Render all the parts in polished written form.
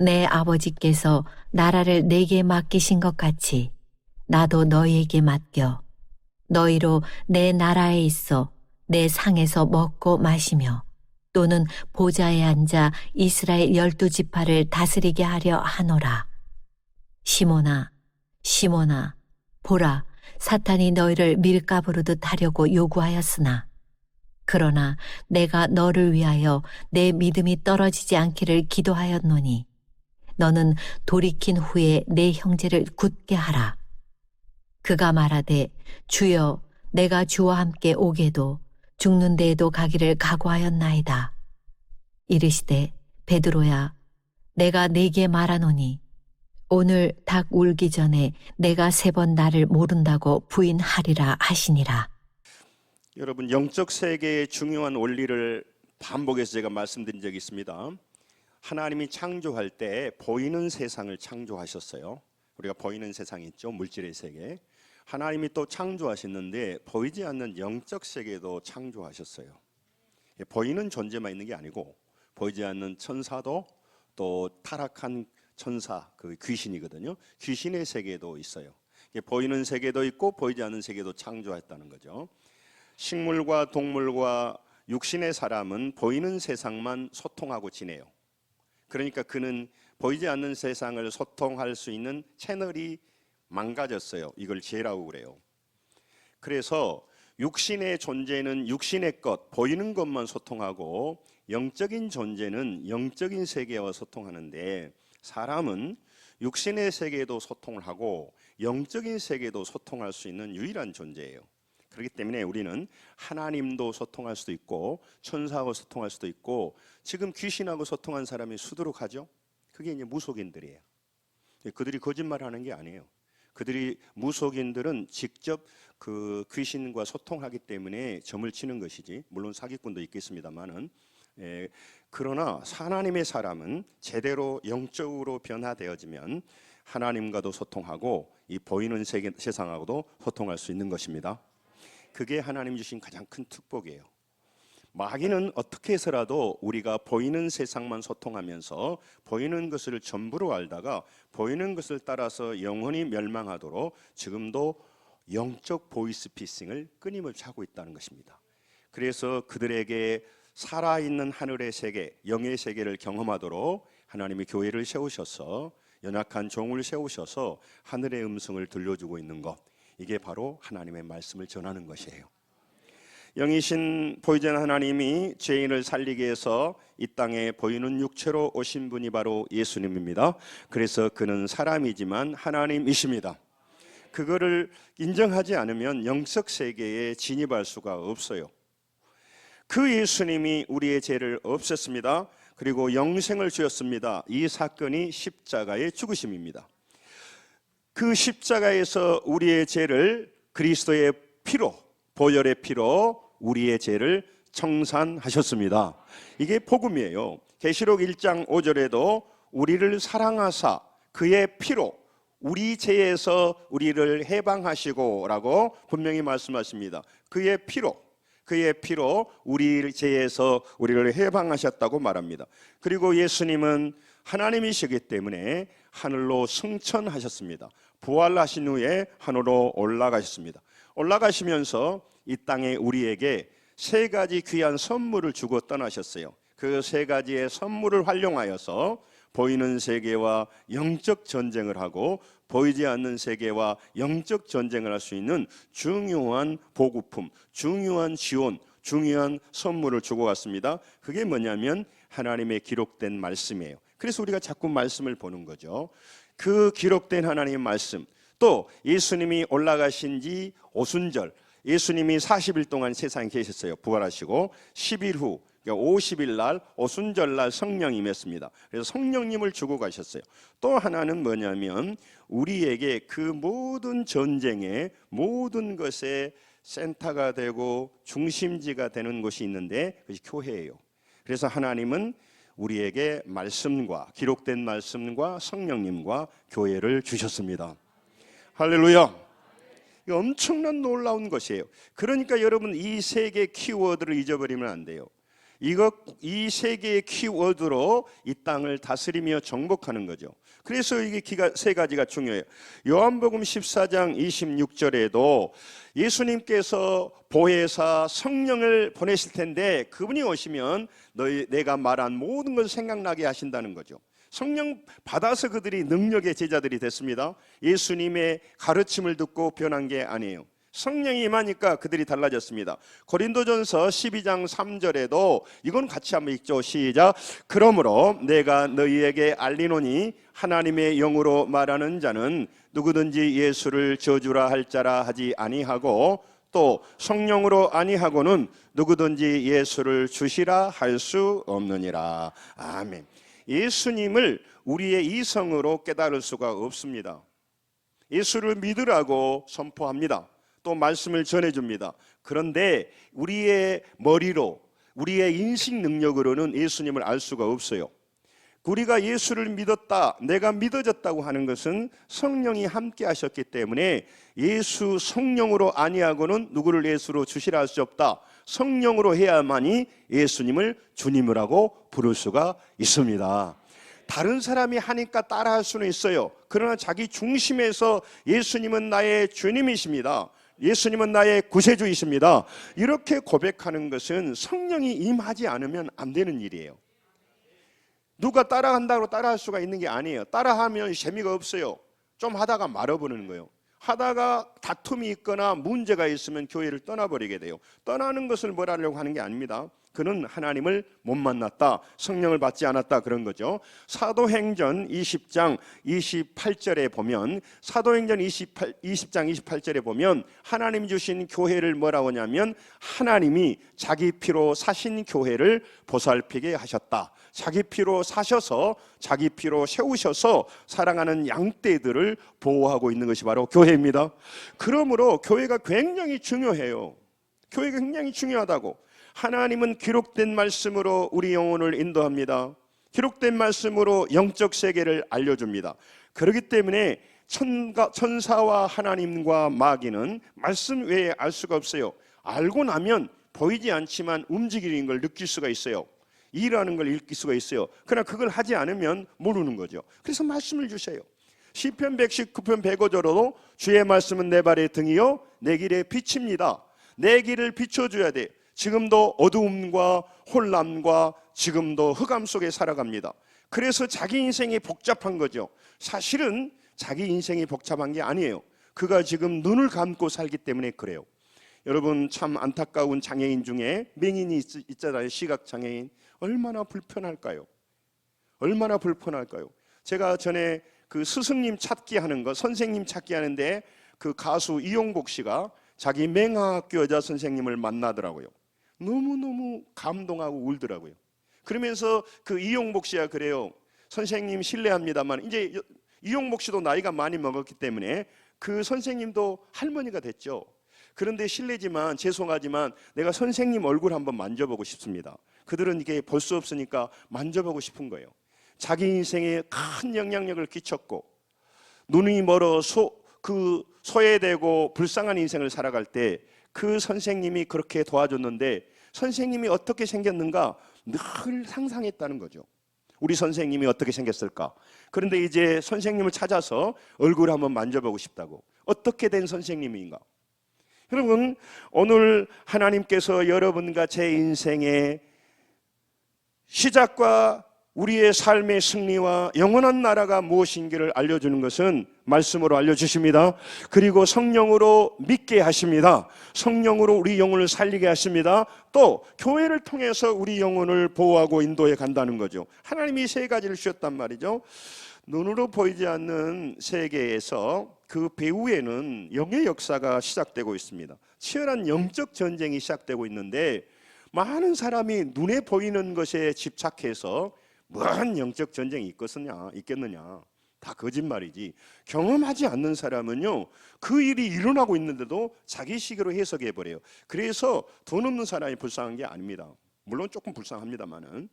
내 아버지께서 나라를 내게 맡기신 것 같이 나도 너희에게 맡겨 너희로 내 나라에 있어 내 상에서 먹고 마시며 또는 보좌에 앉아 이스라엘 12지파를 다스리게 하려 하노라. 시몬아, 시몬아, 보라, 사탄이 너희를 밀가부르듯 하려고 요구하였으나 그러나 내가 너를 위하여 내 믿음이 떨어지지 않기를 기도하였노니 너는 돌이킨 후에 내 형제를 굳게 하라. 그가 말하되 주여 내가 주와 함께 오게도 죽는 데에도 가기를 각오하였나이다. 이르시되 베드로야 내가 네게 말하노니 오늘 닭 울기 전에 내가 3번 나를 모른다고 부인하리라 하시니라. 여러분, 영적 세계의 중요한 원리를 반복해서 제가 말씀드린 적이 있습니다. 하나님이 창조할 때 보이는 세상을 창조하셨어요. 우리가 보이는 세상이 있죠, 물질의 세계. 하나님이 또 창조하셨는데 보이지 않는 영적 세계도 창조하셨어요. 보이는 존재만 있는 게 아니고 보이지 않는 천사도 또 타락한 천사, 그 귀신이거든요. 귀신의 세계도 있어요. 보이는 세계도 있고 보이지 않는 세계도 창조했다는 거죠. 식물과 동물과 육신의 사람은 보이는 세상만 소통하고 지내요. 그러니까 그는 보이지 않는 세상을 소통할 수 있는 채널이 망가졌어요. 이걸 죄라고 그래요. 그래서 육신의 존재는 육신의 것, 보이는 것만 소통하고 영적인 존재는 영적인 세계와 소통하는데 사람은 육신의 세계도 소통을 하고 영적인 세계도 소통할 수 있는 유일한 존재예요. 그렇기 때문에 우리는 하나님도 소통할 수도 있고 천사하고 소통할 수도 있고 지금 귀신하고 소통한 사람이 수두룩하죠? 그게 이제 무속인들이에요. 그들이 거짓말하는 게 아니에요. 그들이 무속인들은 직접 그 귀신과 소통하기 때문에 점을 치는 것이지, 물론 사기꾼도 있겠습니다만은, 그러나 하나님의 사람은 제대로 영적으로 변화되어지면 하나님과도 소통하고 이 보이는 세상하고도 소통할 수 있는 것입니다. 그게 하나님 주신 가장 큰 축복이에요. 마귀는 어떻게 해서라도 우리가 보이는 세상만 소통하면서 보이는 것을 전부로 알다가 보이는 것을 따라서 영원히 멸망하도록 지금도 영적 보이스피싱을 끊임없이 하고 있다는 것입니다. 그래서 그들에게 살아있는 하늘의 세계, 영의 세계를 경험하도록 하나님이 교회를 세우셔서 연약한 종을 세우셔서 하늘의 음성을 들려주고 있는 것, 이게 바로 하나님의 말씀을 전하는 것이에요. 영이신 보이지 않는 하나님이 죄인을 살리기 위해서 이 땅에 보이는 육체로 오신 분이 바로 예수님입니다. 그래서 그는 사람이지만 하나님이십니다. 그거를 인정하지 않으면 영적 세계에 진입할 수가 없어요. 그 예수님이 우리의 죄를 없앴습니다. 그리고 영생을 주었습니다. 이 사건이 십자가의 죽으심입니다. 그 십자가에서 우리의 죄를 그리스도의 피로, 보혈의 피로 우리의 죄를 청산하셨습니다. 이게 복음이에요. 계시록 1장 5절에도 우리를 사랑하사 그의 피로 우리 죄에서 우리를 해방하시고 라고 분명히 말씀하십니다. 그의 피로 우리 죄에서 우리를 해방하셨다고 말합니다. 그리고 예수님은 하나님이시기 때문에 하늘로 승천하셨습니다. 부활하신 후에 하늘로 올라가셨습니다. 올라가시면서 이 땅에 우리에게 3가지 귀한 선물을 주고 떠나셨어요. 그 3가지의 선물을 활용하여서 보이는 세계와 영적 전쟁을 하고 보이지 않는 세계와 영적 전쟁을 할 수 있는 중요한 보급품, 중요한 지원, 중요한 선물을 주고 갔습니다. 그게 뭐냐면 하나님의 기록된 말씀이에요. 그래서 우리가 자꾸 말씀을 보는 거죠. 그 기록된 하나님의 말씀, 또 예수님이 올라가신 지 오순절, 예수님이 40일 동안 세상에 계셨어요. 부활하시고 10일 후 50일 날 오순절 날 성령이 임했습니다. 그래서 성령님을 주고 가셨어요. 또 하나는 뭐냐면 우리에게 그 모든 전쟁의 모든 것의 센터가 되고 중심지가 되는 곳이 있는데 그것이 교회예요. 그래서 하나님은 우리에게 말씀과 기록된 말씀과 성령님과 교회를 주셨습니다. 할렐루야. 이거 엄청난 놀라운 것이에요. 그러니까 여러분 이 3개 키워드를 잊어버리면 안 돼요. 이 세 개의 키워드로 이 땅을 다스리며 정복하는 거죠. 그래서 이게 세 가지가 중요해요. 요한복음 14장 26절에도 예수님께서 보혜사 성령을 보내실 텐데 그분이 오시면 내가 말한 모든 걸 생각나게 하신다는 거죠. 성령 받아서 그들이 능력의 제자들이 됐습니다. 예수님의 가르침을 듣고 변한 게 아니에요. 성령이 임하니까 그들이 달라졌습니다. 고린도전서 12장 3절에도 이건 같이 한번 읽죠. 시작. 그러므로 내가 너희에게 알리노니 하나님의 영으로 말하는 자는 누구든지 예수를 저주라 할 자라 하지 아니하고 또 성령으로 아니하고는 누구든지 예수를 주시라 할 수 없느니라. 아멘. 예수님을 우리의 이성으로 깨달을 수가 없습니다. 예수를 믿으라고 선포합니다. 또 말씀을 전해줍니다. 그런데 우리의 머리로, 우리의 인식 능력으로는 예수님을 알 수가 없어요. 우리가 예수를 믿었다, 내가 믿어졌다고 하는 것은 성령이 함께 하셨기 때문에 예수 성령으로 아니하고는 누구를 예수로 주시라 할 수 없다. 성령으로 해야만이 예수님을 주님이라고 부를 수가 있습니다. 다른 사람이 하니까 따라할 수는 있어요. 그러나 자기 중심에서 예수님은 나의 주님이십니다, 예수님은 나의 구세주이십니다, 이렇게 고백하는 것은 성령이 임하지 않으면 안 되는 일이에요. 누가 따라한다고 따라할 수가 있는 게 아니에요. 따라하면 재미가 없어요. 좀 하다가 말아버리는 거예요. 하다가 다툼이 있거나 문제가 있으면 교회를 떠나버리게 돼요. 떠나는 것을 뭐라 하려고 하는 게 아닙니다. 그는 하나님을 못 만났다, 성령을 받지 않았다, 그런 거죠. 사도행전 20장 28절에 보면, 사도행전 20장 28절에 보면 하나님 주신 교회를 뭐라고 하냐면 하나님이 자기 피로 사신 교회를 보살피게 하셨다. 자기 피로 사셔서 자기 피로 세우셔서 사랑하는 양떼들을 보호하고 있는 것이 바로 교회입니다. 그러므로 교회가 굉장히 중요해요. 교회가 굉장히 중요하다고. 하나님은 기록된 말씀으로 우리 영혼을 인도합니다. 기록된 말씀으로 영적 세계를 알려줍니다. 그렇기 때문에 천사와 하나님과 마귀는 말씀 외에 알 수가 없어요. 알고 나면 보이지 않지만 움직이는 걸 느낄 수가 있어요. 일하는 걸 읽을 수가 있어요. 그러나 그걸 하지 않으면 모르는 거죠. 그래서 말씀을 주세요. 시편 119편 105절로도 주의 말씀은 내 발의 등이요 내 길의 빛입니다. 내 길을 비춰줘야 돼. 지금도 어두움과 혼란과 지금도 흑암 속에 살아갑니다. 그래서 자기 인생이 복잡한 거죠. 사실은 자기 인생이 복잡한 게 아니에요. 그가 지금 눈을 감고 살기 때문에 그래요. 여러분, 참 안타까운 장애인 중에 맹인이 있잖아요. 시각장애인. 얼마나 불편할까요? 얼마나 불편할까요? 제가 전에 그 스승님 찾기 하는 거, 선생님 찾기 하는데 그 가수 이용복 씨가 자기 맹학교 여자 선생님을 만나더라고요. 너무너무 감동하고 울더라고요. 그러면서 그 이용복 씨가 그래요. 선생님 실례합니다만 이제 이용복 씨도 나이가 많이 먹었기 때문에 그 선생님도 할머니가 됐죠. 그런데 실례지만 죄송하지만 내가 선생님 얼굴 한번 만져보고 싶습니다. 그들은 이게 볼 수 없으니까 만져보고 싶은 거예요. 자기 인생에 큰 영향력을 끼쳤고 눈이 멀어 소외되고 불쌍한 인생을 살아갈 때 그 선생님이 그렇게 도와줬는데 선생님이 어떻게 생겼는가 늘 상상했다는 거죠. 우리 선생님이 어떻게 생겼을까? 그런데 이제 선생님을 찾아서 얼굴을 한번 만져보고 싶다고. 어떻게 된 선생님인가? 여러분, 오늘 하나님께서 여러분과 제 인생의 시작과 우리의 삶의 승리와 영원한 나라가 무엇인지를 알려주는 것은 말씀으로 알려주십니다. 그리고 성령으로 믿게 하십니다. 성령으로 우리 영혼을 살리게 하십니다. 또 교회를 통해서 우리 영혼을 보호하고 인도해 간다는 거죠. 하나님이 세 가지를 주셨단 말이죠. 눈으로 보이지 않는 세계에서 그 배후에는 영의 역사가 시작되고 있습니다. 치열한 영적 전쟁이 시작되고 있는데 많은 사람이 눈에 보이는 것에 집착해서 무한 영적 전쟁이 있겠느냐? 다 거짓말이지. 경험하지 않는 사람은요, 그 일이 일어나고 있는데도 자기 식으로 해석해 버려요. 그래서 돈 없는 사람이 불쌍한 게 아닙니다. 물론 조금 불쌍합니다만은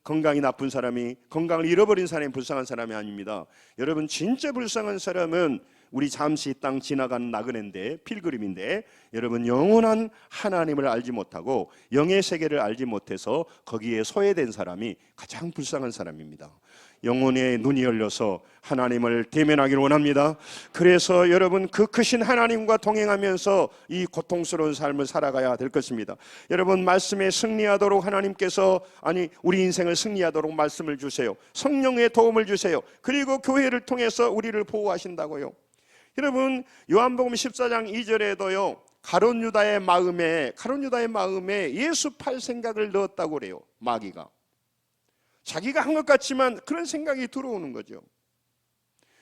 건강이 나쁜 사람이, 건강을 잃어버린 사람이 불쌍한 사람이 아닙니다. 여러분, 진짜 불쌍한 사람은 우리 잠시 이 땅 지나가는 나그네인데, 필그림인데, 여러분 영원한 하나님을 알지 못하고 영의 세계를 알지 못해서 거기에 소외된 사람이 가장 불쌍한 사람입니다. 영혼의 눈이 열려서 하나님을 대면하기를 원합니다. 그래서 여러분 그 크신 하나님과 동행하면서 이 고통스러운 삶을 살아가야 될 것입니다. 여러분 말씀에 승리하도록 하나님께서, 우리 인생을 승리하도록 말씀을 주세요. 성령의 도움을 주세요. 그리고 교회를 통해서 우리를 보호하신다고요. 여러분 요한복음 14장 2절에도요 가룟 유다의 마음에 예수 팔 생각을 넣었다고 그래요. 마귀가 자기가 한 것 같지만 그런 생각이 들어오는 거죠.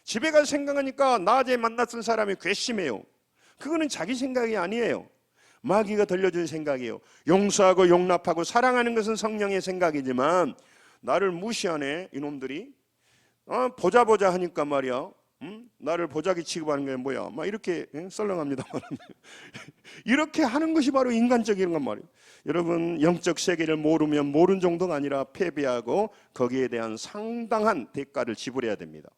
집에 가서 생각하니까 낮에 만났던 사람이 괘씸해요. 그거는 자기 생각이 아니에요. 마귀가 들려준 생각이에요. 용서하고 용납하고 사랑하는 것은 성령의 생각이지만 나를 무시하네 이놈들이. 보자 하니까 말이야, 나를 보자기 취급하는 게 뭐야, 막 이렇게 썰렁합니다. 이렇게 하는 것이 바로 인간적인 건 말이에요. 여러분 영적 세계를 모르면 모르는 정도가 아니라 패배하고 거기에 대한 상당한 대가를 지불해야 됩니다.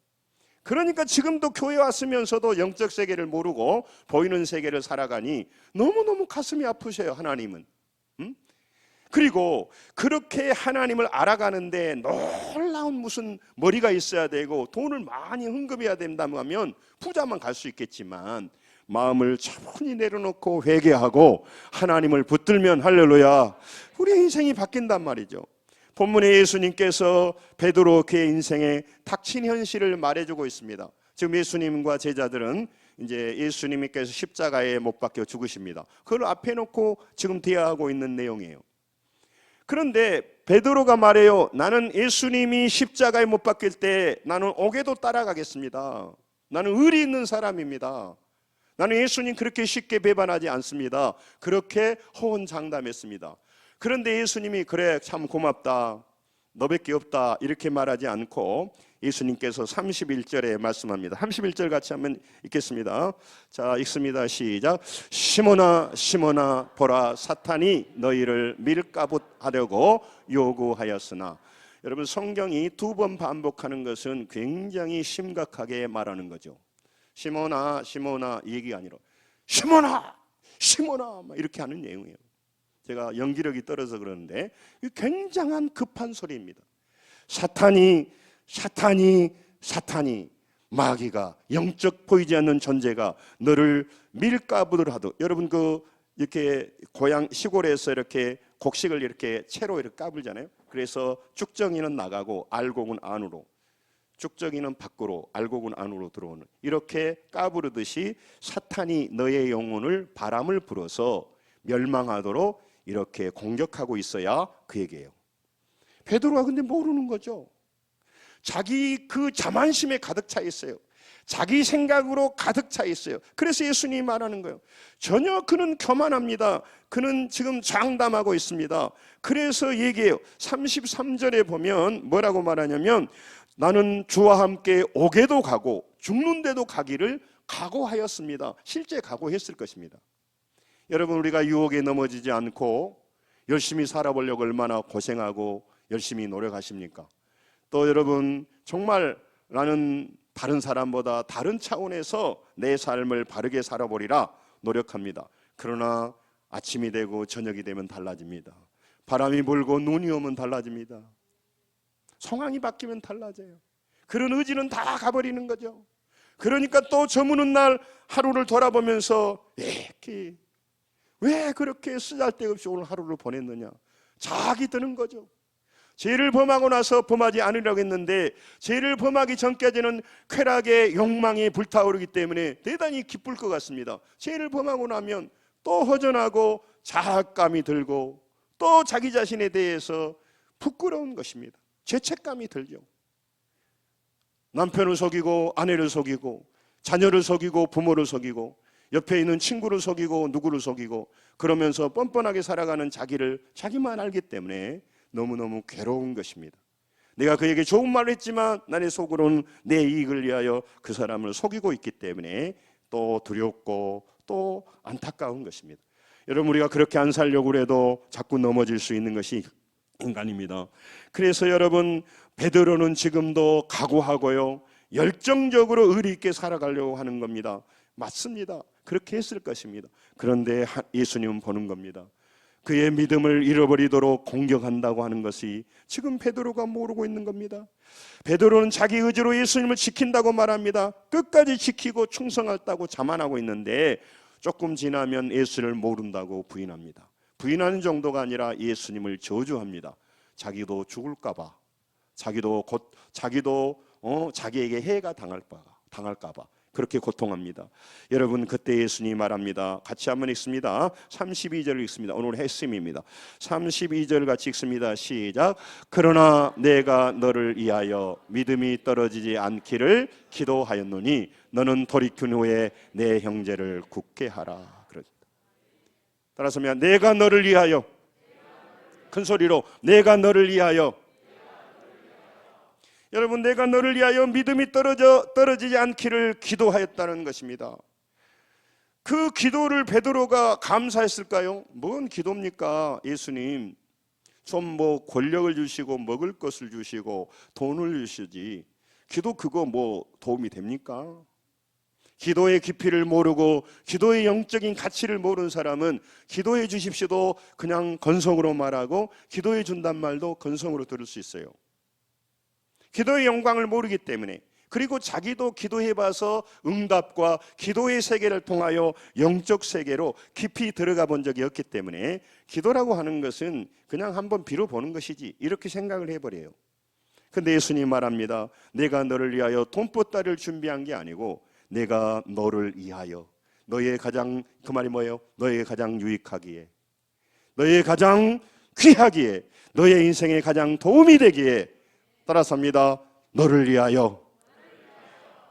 그러니까 지금도 교회 왔으면서도 영적 세계를 모르고 보이는 세계를 살아가니 너무너무 가슴이 아프셔요. 하나님은. 그리고 그렇게 하나님을 알아가는데 놀라운 무슨 머리가 있어야 되고 돈을 많이 흥금해야 된다면 부자만 갈 수 있겠지만, 마음을 차분히 내려놓고 회개하고 하나님을 붙들면 할렐루야, 우리의 인생이 바뀐단 말이죠. 본문에 예수님께서 베드로 그의 인생에 닥친 현실을 말해주고 있습니다. 지금 예수님과 제자들은 이제 예수님께서 십자가에 못 박혀 죽으십니다. 그걸 앞에 놓고 지금 대화하고 있는 내용이에요. 그런데 베드로가 말해요. 나는 예수님이 십자가에 못 박힐 때 나는 옥에도 따라가겠습니다. 나는 의리 있는 사람입니다. 나는 예수님 그렇게 쉽게 배반하지 않습니다. 그렇게 호언장담했습니다. 그런데 예수님이 그래 참 고맙다, 너밖에 없다 이렇게 말하지 않고 예수님께서 31절에 말씀합니다. 31절 같이 한번 읽겠습니다. 자, 읽습니다. 시작. 시몬아 시몬아 보라, 사탄이 너희를 밀가붙하려고 요구하였으나. 여러분 성경이 두 번 반복하는 것은 굉장히 심각하게 말하는 거죠. 시몬아 시몬아 이 얘기가 아니라 시몬아 시몬아 이렇게 하는 내용이에요. 제가 연기력이 떨어져서 그러는데 굉장한 급한 소리입니다. 사탄이 마귀가, 영적 보이지 않는 존재가 너를 밀가부를 하도. 여러분 이렇게 고향 시골에서 이렇게 곡식을 이렇게 채로 이렇게 까불잖아요. 그래서 쭉정이는 나가고 알곡은 안으로, 쭉정이는 밖으로, 알곡은 안으로 들어오는, 이렇게 까부르듯이 사탄이 너의 영혼을 바람을 불어서 멸망하도록 이렇게 공격하고 있어야 그 얘기예요. 베드로가 근데 모르는 거죠. 자기 그 자만심에 가득 차 있어요. 자기 생각으로 가득 차 있어요. 그래서 예수님이 말하는 거예요. 전혀 그는 교만합니다. 그는 지금 장담하고 있습니다. 그래서 얘기해요. 33절에 보면 뭐라고 말하냐면 나는 주와 함께 옥에도 가고 죽는 데도 가기를 각오하였습니다. 실제 각오했을 것입니다. 여러분 우리가 유혹에 넘어지지 않고 열심히 살아보려고 얼마나 고생하고 열심히 노력하십니까? 또 여러분 정말 나는 다른 사람보다 다른 차원에서 내 삶을 바르게 살아보리라 노력합니다. 그러나 아침이 되고 저녁이 되면 달라집니다. 바람이 불고 눈이 오면 달라집니다. 상황이 바뀌면 달라져요. 그런 의지는 다 가버리는 거죠. 그러니까 또 저무는 날 하루를 돌아보면서 왜 그렇게 쓰잘데없이 오늘 하루를 보냈느냐, 자학이 드는 거죠. 죄를 범하고 나서 범하지 않으려고 했는데 죄를 범하기 전까지는 쾌락의 욕망이 불타오르기 때문에 대단히 기쁠 것 같습니다. 죄를 범하고 나면 또 허전하고 자학감이 들고 또 자기 자신에 대해서 부끄러운 것입니다. 죄책감이 들죠. 남편을 속이고 아내를 속이고 자녀를 속이고 부모를 속이고 옆에 있는 친구를 속이고 누구를 속이고 그러면서 뻔뻔하게 살아가는 자기를 자기만 알기 때문에 너무너무 괴로운 것입니다. 내가 그에게 좋은 말을 했지만 나의 속으로는 내 이익을 위하여 그 사람을 속이고 있기 때문에 또 두렵고 또 안타까운 것입니다. 여러분 우리가 그렇게 안 살려고 해도 자꾸 넘어질 수 있는 것이 인간입니다. 그래서 여러분 베드로는 지금도 각오하고요, 열정적으로 의리 있게 살아가려고 하는 겁니다. 맞습니다. 그렇게 했을 것입니다. 그런데 예수님은 보는 겁니다. 그의 믿음을 잃어버리도록 공격한다고 하는 것이 지금 베드로가 모르고 있는 겁니다. 베드로는 자기 의지로 예수님을 지킨다고 말합니다. 끝까지 지키고 충성했다고 자만하고 있는데 조금 지나면 예수를 모른다고 부인합니다. 부인하는 정도가 아니라 예수님을 저주합니다. 자기도 죽을까 봐, 자기도 자기에게 해가 당할까 봐 그렇게 고통합니다. 여러분, 그때 예수님이 말합니다. 같이 한번 읽습니다. 32절 읽습니다. 오늘 핵심입니다. 32절 같이 읽습니다. 시작. 그러나 내가 너를 위하여 믿음이 떨어지지 않기를 기도하였노니 너는 돌이킨 후에 내 형제를 굳게 하라. 따라서 내가 너를 위하여, 큰 소리로 내가 너를 위하여. 여러분, 내가 너를 위하여 믿음이 떨어지지 않기를 기도하였다는 것입니다. 그 기도를 베드로가 감사했을까요? 뭔 기도입니까? 예수님 좀 권력을 주시고 먹을 것을 주시고 돈을 주시지 기도 그거 도움이 됩니까? 기도의 깊이를 모르고 기도의 영적인 가치를 모르는 사람은 기도해 주십시오도 그냥 건성으로 말하고 기도해 준단 말도 건성으로 들을 수 있어요. 기도의 영광을 모르기 때문에, 그리고 자기도 기도해봐서 응답과 기도의 세계를 통하여 영적 세계로 깊이 들어가 본 적이 없기 때문에 기도라고 하는 것은 그냥 한번 빌어보는 것이지 이렇게 생각을 해버려요. 근데 예수님 말합니다. 내가 너를 위하여 돈보따리를 준비한 게 아니고 내가 너를 위하여, 너의 가장, 그 말이 뭐예요? 너의 가장 유익하기에, 너의 가장 귀하기에, 너의 인생에 가장 도움이 되기에, 따라서입니다. 너를 위하여,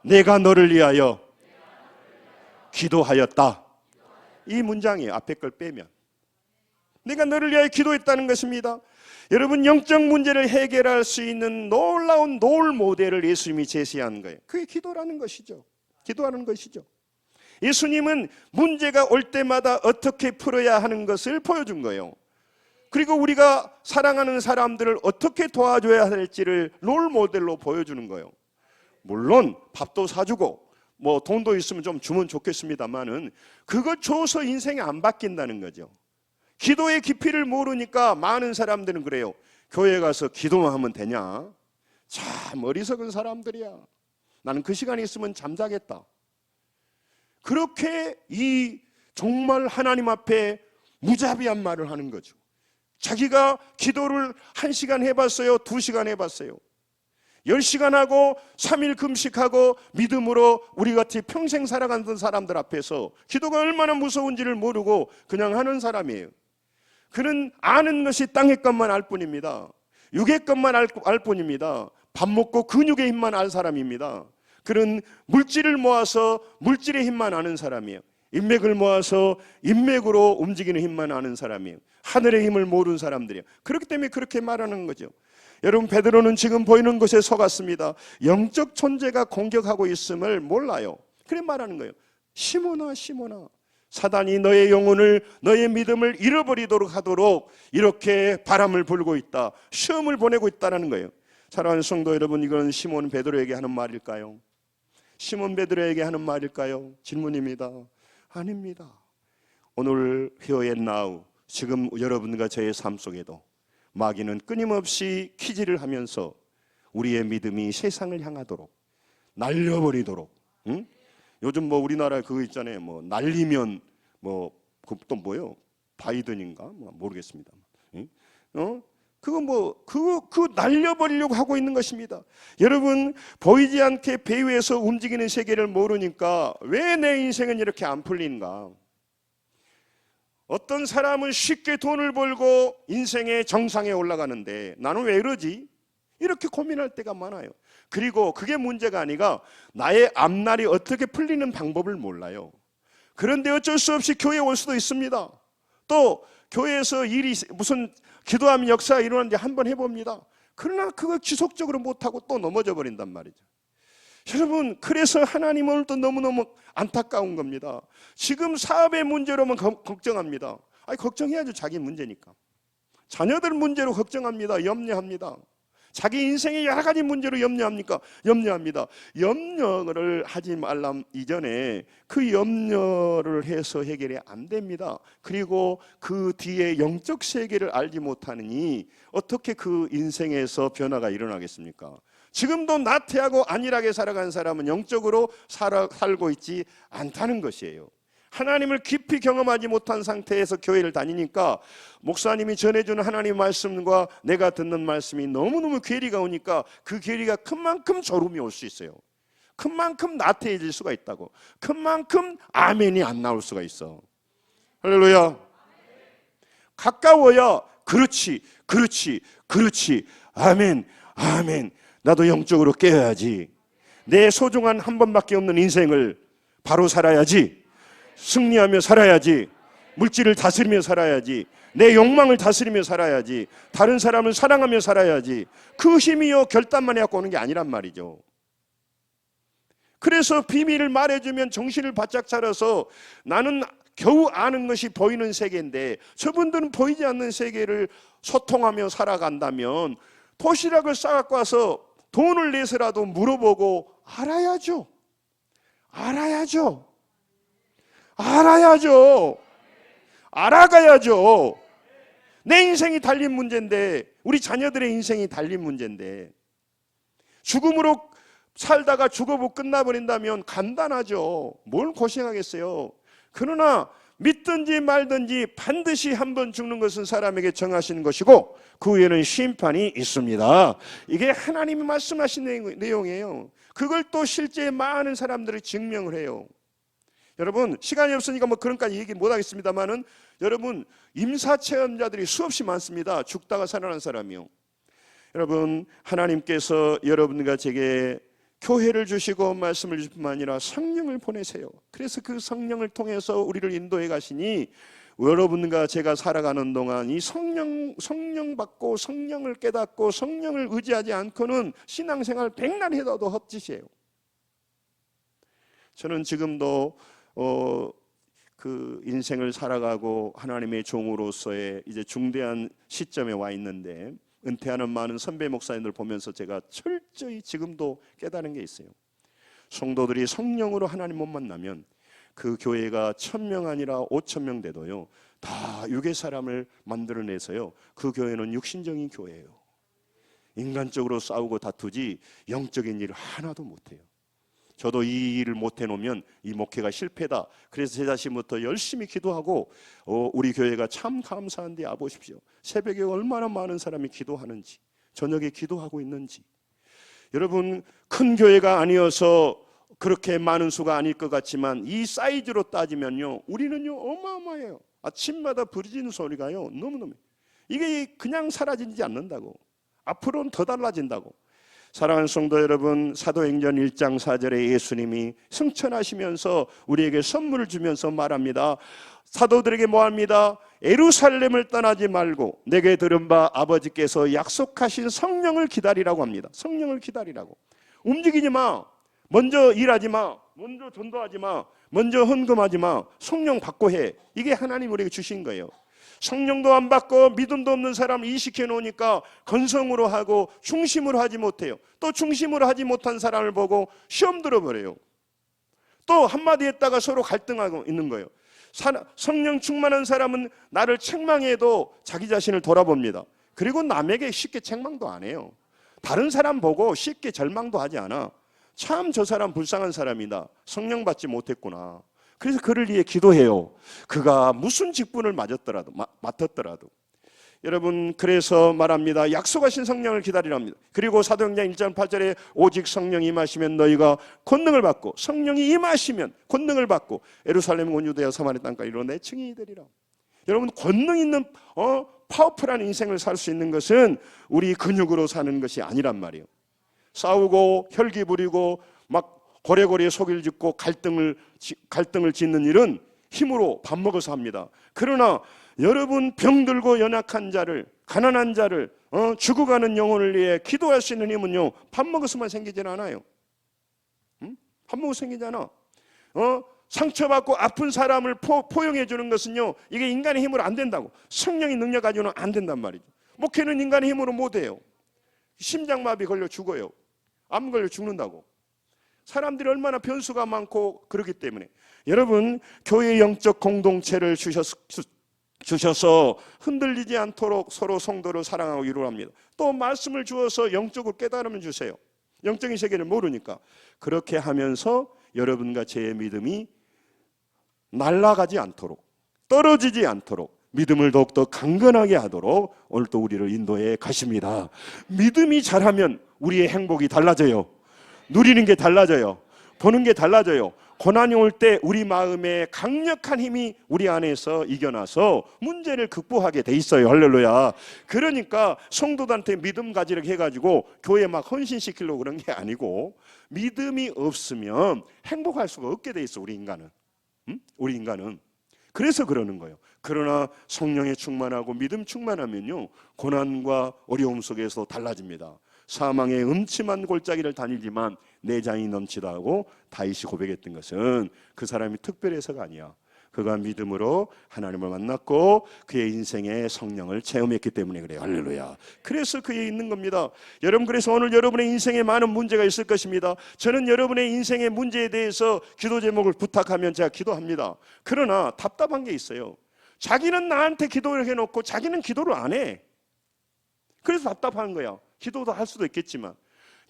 내가 너를 위하여 기도하였다. 이 문장이에요. 앞에 걸 빼면 내가 너를 위하여 기도했다는 것입니다. 여러분, 영적 문제를 해결할 수 있는 놀라운 롤 모델을 예수님이 제시한 거예요. 그게 기도라는 것이죠. 기도하는 것이죠. 예수님은 문제가 올 때마다 어떻게 풀어야 하는 것을 보여준 거예요. 그리고 우리가 사랑하는 사람들을 어떻게 도와줘야 할지를 롤 모델로 보여주는 거예요. 물론 밥도 사주고 돈도 있으면 좀 주면 좋겠습니다만은 그거 줘서 인생이 안 바뀐다는 거죠. 기도의 깊이를 모르니까 많은 사람들은 그래요. 교회 가서 기도만 하면 되냐? 참 어리석은 사람들이야. 나는 그 시간이 있으면 잠자겠다. 그렇게 정말 하나님 앞에 무자비한 말을 하는 거죠. 자기가 기도를 1시간 해봤어요? 2시간 해봤어요? 10시간 하고 3일 금식하고 믿음으로 우리 같이 평생 살아가는 사람들 앞에서 기도가 얼마나 무서운지를 모르고 그냥 하는 사람이에요. 그는 아는 것이 땅의 것만 알 뿐입니다. 육의 것만 알 뿐입니다. 밥 먹고 근육의 힘만 알 사람입니다. 그는 물질을 모아서 물질의 힘만 아는 사람이에요. 인맥을 모아서 인맥으로 움직이는 힘만 아는 사람이에요. 하늘의 힘을 모르는 사람들이에요. 그렇기 때문에 그렇게 말하는 거죠. 여러분, 베드로는 지금 보이는 곳에 속았습니다. 영적 존재가 공격하고 있음을 몰라요. 그래 말하는 거예요. 시몬아, 시몬아, 사단이 너의 영혼을, 너의 믿음을 잃어버리도록 하도록 이렇게 바람을 불고 있다, 시험을 보내고 있다는 거예요. 사랑하는 성도 여러분, 이건 시몬 베드로에게 하는 말일까요? 시몬 베드로에게 하는 말일까요? 질문입니다. 아닙니다. 오늘 here and now, 지금 여러분과 저의 삶 속에도 마귀는 끊임없이 퀴즈를 하면서 우리의 믿음이 세상을 향하도록, 날려버리도록, 요즘 우리나라에 그거 있잖아요. 날리면 또 뭐예요? 바이든인가? 모르겠습니다. 그거 날려버리려고 하고 있는 것입니다. 여러분, 보이지 않게 배후에서 움직이는 세계를 모르니까 왜 내 인생은 이렇게 안 풀리는가? 어떤 사람은 쉽게 돈을 벌고 인생의 정상에 올라가는데 나는 왜 이러지? 이렇게 고민할 때가 많아요. 그리고 그게 문제가 아니라 나의 앞날이 어떻게 풀리는 방법을 몰라요. 그런데 어쩔 수 없이 교회에 올 수도 있습니다. 또 교회에서 일이 무슨 기도하면 역사가 일어나는지 한번 해봅니다. 그러나 그걸 지속적으로 못하고 또 넘어져 버린단 말이죠. 여러분, 그래서 하나님은 오늘도 너무너무 안타까운 겁니다. 지금 사업의 문제로만 걱정합니다. 걱정해야죠. 자기 문제니까. 자녀들 문제로 걱정합니다. 염려합니다. 자기 인생의 여러 가지 문제로 염려합니까? 염려합니다. 염려를 하지 말라 이전에 그 염려를 해서 해결이 안 됩니다. 그리고 그 뒤에 영적 세계를 알지 못하느니 어떻게 그 인생에서 변화가 일어나겠습니까? 지금도 나태하고 안일하게 살아간 사람은 영적으로 살고 있지 않다는 것이에요. 하나님을 깊이 경험하지 못한 상태에서 교회를 다니니까 목사님이 전해주는 하나님의 말씀과 내가 듣는 말씀이 너무너무 괴리가 오니까 그 괴리가 큰 만큼 졸음이 올 수 있어요. 큰 만큼 나태해질 수가 있다고. 큰 만큼 아멘이 안 나올 수가 있어. 할렐루야. 가까워야 그렇지, 그렇지, 그렇지, 아멘, 아멘. 나도 영적으로 깨어야지. 내 소중한 한 번밖에 없는 인생을 바로 살아야지. 승리하며 살아야지. 물질을 다스리며 살아야지. 내 욕망을 다스리며 살아야지. 다른 사람을 사랑하며 살아야지. 그 힘이요 결단만 해갖고 오는 게 아니란 말이죠. 그래서 비밀을 말해주면 정신을 바짝 차려서 나는 겨우 아는 것이 보이는 세계인데 저분들은 보이지 않는 세계를 소통하며 살아간다면 도시락을 싸갖고 와서 돈을 내서라도 물어보고 알아야죠. 알아야죠. 알아야죠. 알아가야죠. 내 인생이 달린 문제인데, 우리 자녀들의 인생이 달린 문제인데, 죽음으로 살다가 죽어보고 끝나버린다면 간단하죠. 뭘 고생하겠어요. 그러나 믿든지 말든지 반드시 한번 죽는 것은 사람에게 정하시는 것이고 그 후에는 심판이 있습니다. 이게 하나님이 말씀하신 내용이에요. 그걸 또 실제 많은 사람들이 증명을 해요. 여러분 시간이 없으니까 뭐 그런까지 얘기 못하겠습니다만은 여러분 임사체험자들이 수없이 많습니다. 죽다가 살아난 사람이요. 여러분 하나님께서 여러분과 제게 교회를 주시고 말씀을 주실 뿐만 아니라 성령을 보내세요. 그래서 그 성령을 통해서 우리를 인도해 가시니 여러분과 제가 살아가는 동안 이 성령 받고 성령을 깨닫고 성령을 의지하지 않고는 신앙생활 백날 해도 헛짓이에요. 저는 지금도 그 인생을 살아가고 하나님의 종으로서의 이제 중대한 시점에 와 있는데 은퇴하는 많은 선배 목사님들 보면서 제가 철저히 지금도 깨달은 게 있어요. 성도들이 성령으로 하나님 못 만나면 그 교회가 1000명 아니라 5000명 돼도요 다 육의 사람을 만들어내서요 그 교회는 육신적인 교회예요. 인간적으로 싸우고 다투지 영적인 일을 하나도 못해요. 저도 이 일을 못해놓으면 이 목회가 실패다. 그래서 제 자신부터 열심히 기도하고 우리 교회가 참 감사한데 와보십시오. 새벽에 얼마나 많은 사람이 기도하는지, 저녁에 기도하고 있는지. 여러분 큰 교회가 아니어서 그렇게 많은 수가 아닐 것 같지만 이 사이즈로 따지면요 우리는요 어마어마해요. 아침마다 부르짖는 소리가요 너무너무 이게 그냥 사라지지 않는다고. 앞으로는 더 달라진다고. 사랑하는 성도 여러분, 사도행전 1장 4절에 예수님이 승천하시면서 우리에게 선물을 주면서 말합니다. 사도들에게 뭐합니다? 예루살렘을 떠나지 말고 내게 들은 바 아버지께서 약속하신 성령을 기다리라고 합니다. 성령을 기다리라고. 움직이지 마. 먼저 일하지 마. 먼저 전도하지 마. 먼저 헌금하지 마. 성령 받고 해. 이게 하나님 우리에게 주신 거예요. 성령도 안 받고 믿음도 없는 사람을 이식해 놓으니까 건성으로 하고 중심으로 하지 못해요. 또 중심으로 하지 못한 사람을 보고 시험 들어버려요. 또 한마디 했다가 서로 갈등하고 있는 거예요. 성령 충만한 사람은 나를 책망해도 자기 자신을 돌아봅니다. 그리고 남에게 쉽게 책망도 안 해요. 다른 사람 보고 쉽게 절망도 하지 않아. 참 저 사람 불쌍한 사람이다. 성령 받지 못했구나. 그래서 그를 위해 기도해요. 그가 무슨 직분을 맡았더라도. 여러분 그래서 말합니다. 약속하신 성령을 기다리랍니다. 그리고 사도행전 1장 8절에 오직 성령이 임하시면 너희가 권능을 받고 성령이 임하시면 권능을 받고 예루살렘 온 유대야 사마리아 땅까지 이르러 내 증인이 되리라. 여러분 권능 있는 파워풀한 인생을 살 수 있는 것은 우리 근육으로 사는 것이 아니란 말이에요. 싸우고 혈기 부리고 막 고래고래 속일 짓고 갈등을 짓는 일은 힘으로 밥 먹어서 합니다. 그러나 여러분 병들고 연약한 자를 가난한 자를 죽어가는 영혼을 위해 기도할 수 있는 힘은요 밥 먹어서만 생기진 않아요. 밥 먹어서 생기지 않아. 상처받고 아픈 사람을 포용해 주는 것은요 이게 인간의 힘으로 안 된다고. 성령의 능력 가지고는 안 된단 말이죠. 목회는 인간의 힘으로 못 해요. 심장마비 걸려 죽어요. 암 걸려 죽는다고. 사람들이 얼마나 변수가 많고 그렇기 때문에 여러분 교회 영적 공동체를 주셔서 흔들리지 않도록 서로 성도를 사랑하고 위로합니다. 또 말씀을 주어서 영적으로 깨달음을 주세요. 영적인 세계를 모르니까. 그렇게 하면서 여러분과 제 믿음이 날아가지 않도록, 떨어지지 않도록 믿음을 더욱더 강건하게 하도록 오늘 또 우리를 인도해 가십니다. 믿음이 잘하면 우리의 행복이 달라져요. 누리는 게 달라져요. 보는 게 달라져요. 고난이 올 때 우리 마음에 강력한 힘이 우리 안에서 이겨나서 문제를 극복하게 돼 있어요. 할렐루야. 그러니까 성도들한테 믿음 가지려고 해가지고 교회 막 헌신시키려고 그런 게 아니고 믿음이 없으면 행복할 수가 없게 돼 있어. 우리 인간은. 우리 인간은. 그래서 그러는 거예요. 그러나 성령에 충만하고 믿음 충만하면요 고난과 어려움 속에서 달라집니다. 사망의 음침한 골짜기를 다니지만 내장이 넘치다 하고 다윗이 고백했던 것은 그 사람이 특별해서가 아니야. 그가 믿음으로 하나님을 만났고 그의 인생에 성령을 체험했기 때문에 그래요. 할렐루야. 그래서 그에 있는 겁니다. 여러분, 그래서 오늘 여러분의 인생에 많은 문제가 있을 것입니다. 저는 여러분의 인생의 문제에 대해서 기도 제목을 부탁하면 제가 기도합니다. 그러나 답답한 게 있어요. 자기는 나한테 기도를 해놓고 자기는 기도를 안 해. 그래서 답답한 거야. 기도도 할 수도 있겠지만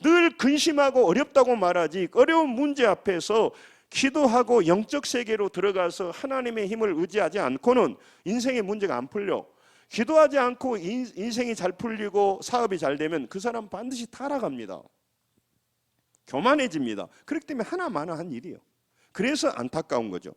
늘 근심하고 어렵다고 말하지 어려운 문제 앞에서 기도하고 영적 세계로 들어가서 하나님의 힘을 의지하지 않고는 인생의 문제가 안 풀려. 기도하지 않고 인생이 잘 풀리고 사업이 잘 되면 그 사람 반드시 타락합니다. 교만해집니다. 그렇기 때문에 하나마나한 일이에요. 그래서 안타까운 거죠.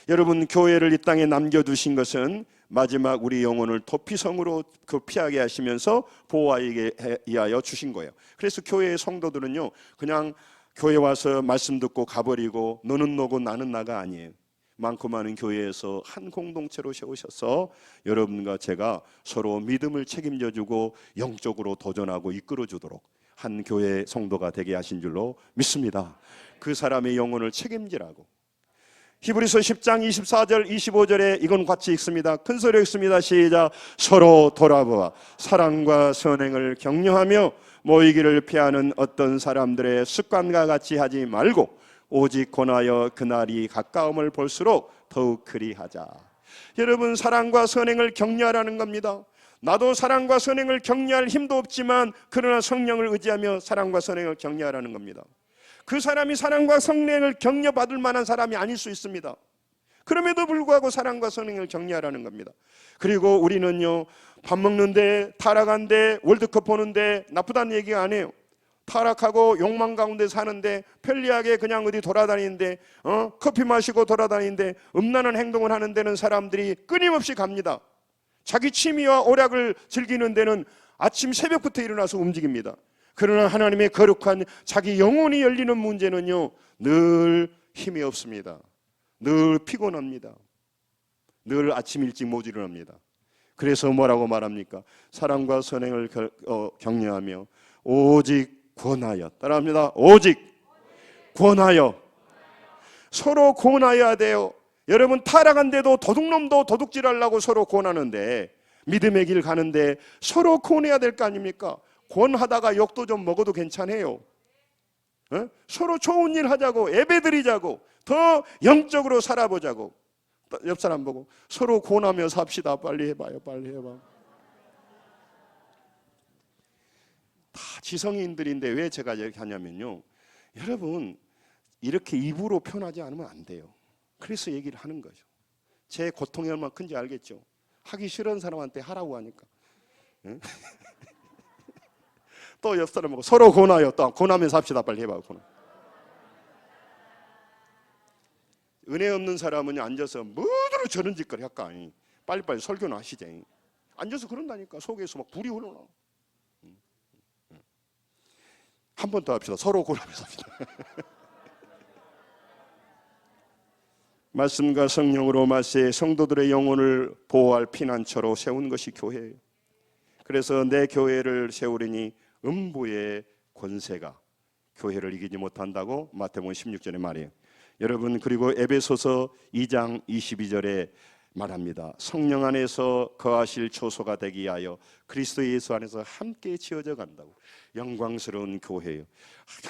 여러분, 교회를 이 땅에 남겨두신 것은 마지막 우리 영혼을 도피성으로 피하게 하시면서 보호하기 위하여 주신 거예요. 그래서 교회의 성도들은요 그냥 교회 와서 말씀 듣고 가버리고 너는 너고 나는 나가 아니에요. 많고 많은 교회에서 한 공동체로 세우셔서 여러분과 제가 서로 믿음을 책임져주고 영적으로 도전하고 이끌어주도록 한 교회 성도가 되게 하신 줄로 믿습니다. 그 사람의 영혼을 책임지라고. 히브리서 10장 24절 25절에 이건 같이 읽습니다. 큰 소리로 읽습니다. 시작. 서로 돌아보아 사랑과 선행을 격려하며 모이기를 피하는 어떤 사람들의 습관과 같이 하지 말고 오직 권하여 그날이 가까움을 볼수록 더욱 그리하자. 여러분, 사랑과 선행을 격려하라는 겁니다. 나도 사랑과 선행을 격려할 힘도 없지만 그러나 성령을 의지하며 사랑과 선행을 격려하라는 겁니다. 그 사람이 사랑과 성령을 격려받을 만한 사람이 아닐 수 있습니다. 그럼에도 불구하고 사랑과 선행을 격려하라는 겁니다. 그리고 우리는요 밥 먹는데 타락한데 월드컵 보는데 나쁘다는 얘기 안 해요. 타락하고 욕망 가운데 사는데 편리하게 그냥 어디 돌아다니는데 커피 마시고 돌아다니는데 음란한 행동을 하는 데는 사람들이 끊임없이 갑니다. 자기 취미와 오락을 즐기는 데는 아침 새벽부터 일어나서 움직입니다. 그러나 하나님의 거룩한 자기 영혼이 열리는 문제는요 늘 힘이 없습니다. 늘 피곤합니다. 늘 아침 일찍 못 일어납니다. 그래서 뭐라고 말합니까? 사랑과 선행을 격려하며 오직 권하여, 따라합니다. 오직 권하여. 서로 권하여야 돼요. 여러분, 타락한데도 도둑놈도 도둑질하려고 서로 권하는데 믿음의 길 가는데 서로 권해야 될 거 아닙니까? 권하다가 욕도 좀 먹어도 괜찮아요. 서로 좋은 일 하자고, 예배드리자고, 더 영적으로 살아보자고. 옆 사람 보고 서로 권하며 삽시다. 빨리 해봐요. 빨리 해봐. 다 지성인들인데 왜 제가 이렇게 하냐면요, 여러분 이렇게 입으로 표현하지 않으면 안 돼요. 그래서 얘기를 하는 거죠. 제 고통이 얼마나 큰지 알겠죠. 하기 싫은 사람한테 하라고 하니까. 응? 또 옆 사람 보고 서로 권하여, 또 권하며 삽시다. 빨리 해봐. 권하. 은혜 없는 사람은 앉아서 뭐더러 저런 짓거리 할까? 빨리빨리 설교나 하시지. 앉아서 그런다니까. 속에서 막 불이 흘러나. 한 번 더 합시다. 서로 권하며 삽시다. 말씀과 성령으로 말세 성도들의 영혼을 보호할 피난처로 세운 것이 교회예요. 그래서 내 교회를 세우리니 음부의 권세가 교회를 이기지 못한다고 마태복음 16절에 말해요. 여러분, 그리고 에베소서 2장 22절에 말합니다. 성령 안에서 거하실 초소가 되기 위하여 그리스도 예수 안에서 함께 지어져 간다고. 영광스러운 교회예요.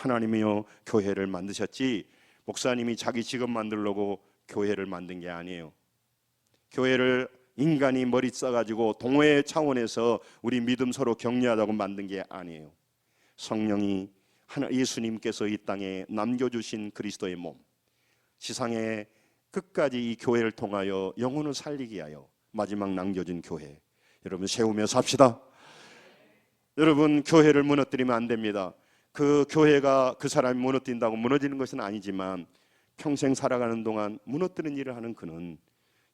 하나님이요 교회를 만드셨지 목사님이 자기 직업 만들려고 교회를 만든 게 아니에요. 교회를 인간이 머리 써가지고 동호회 차원에서 우리 믿음 서로 격려하자고 만든 게 아니에요. 성령이 예수님께서 이 땅에 남겨주신 그리스도의 몸, 지상에 끝까지 이 교회를 통하여 영혼을 살리기 위하여 마지막 남겨진 교회, 여러분 세우며 삽시다. 여러분 교회를 무너뜨리면 안 됩니다. 그 교회가 그 사람이 무너뜨린다고 무너지는 것은 아니지만 평생 살아가는 동안 무너뜨리는 일을 하는 그는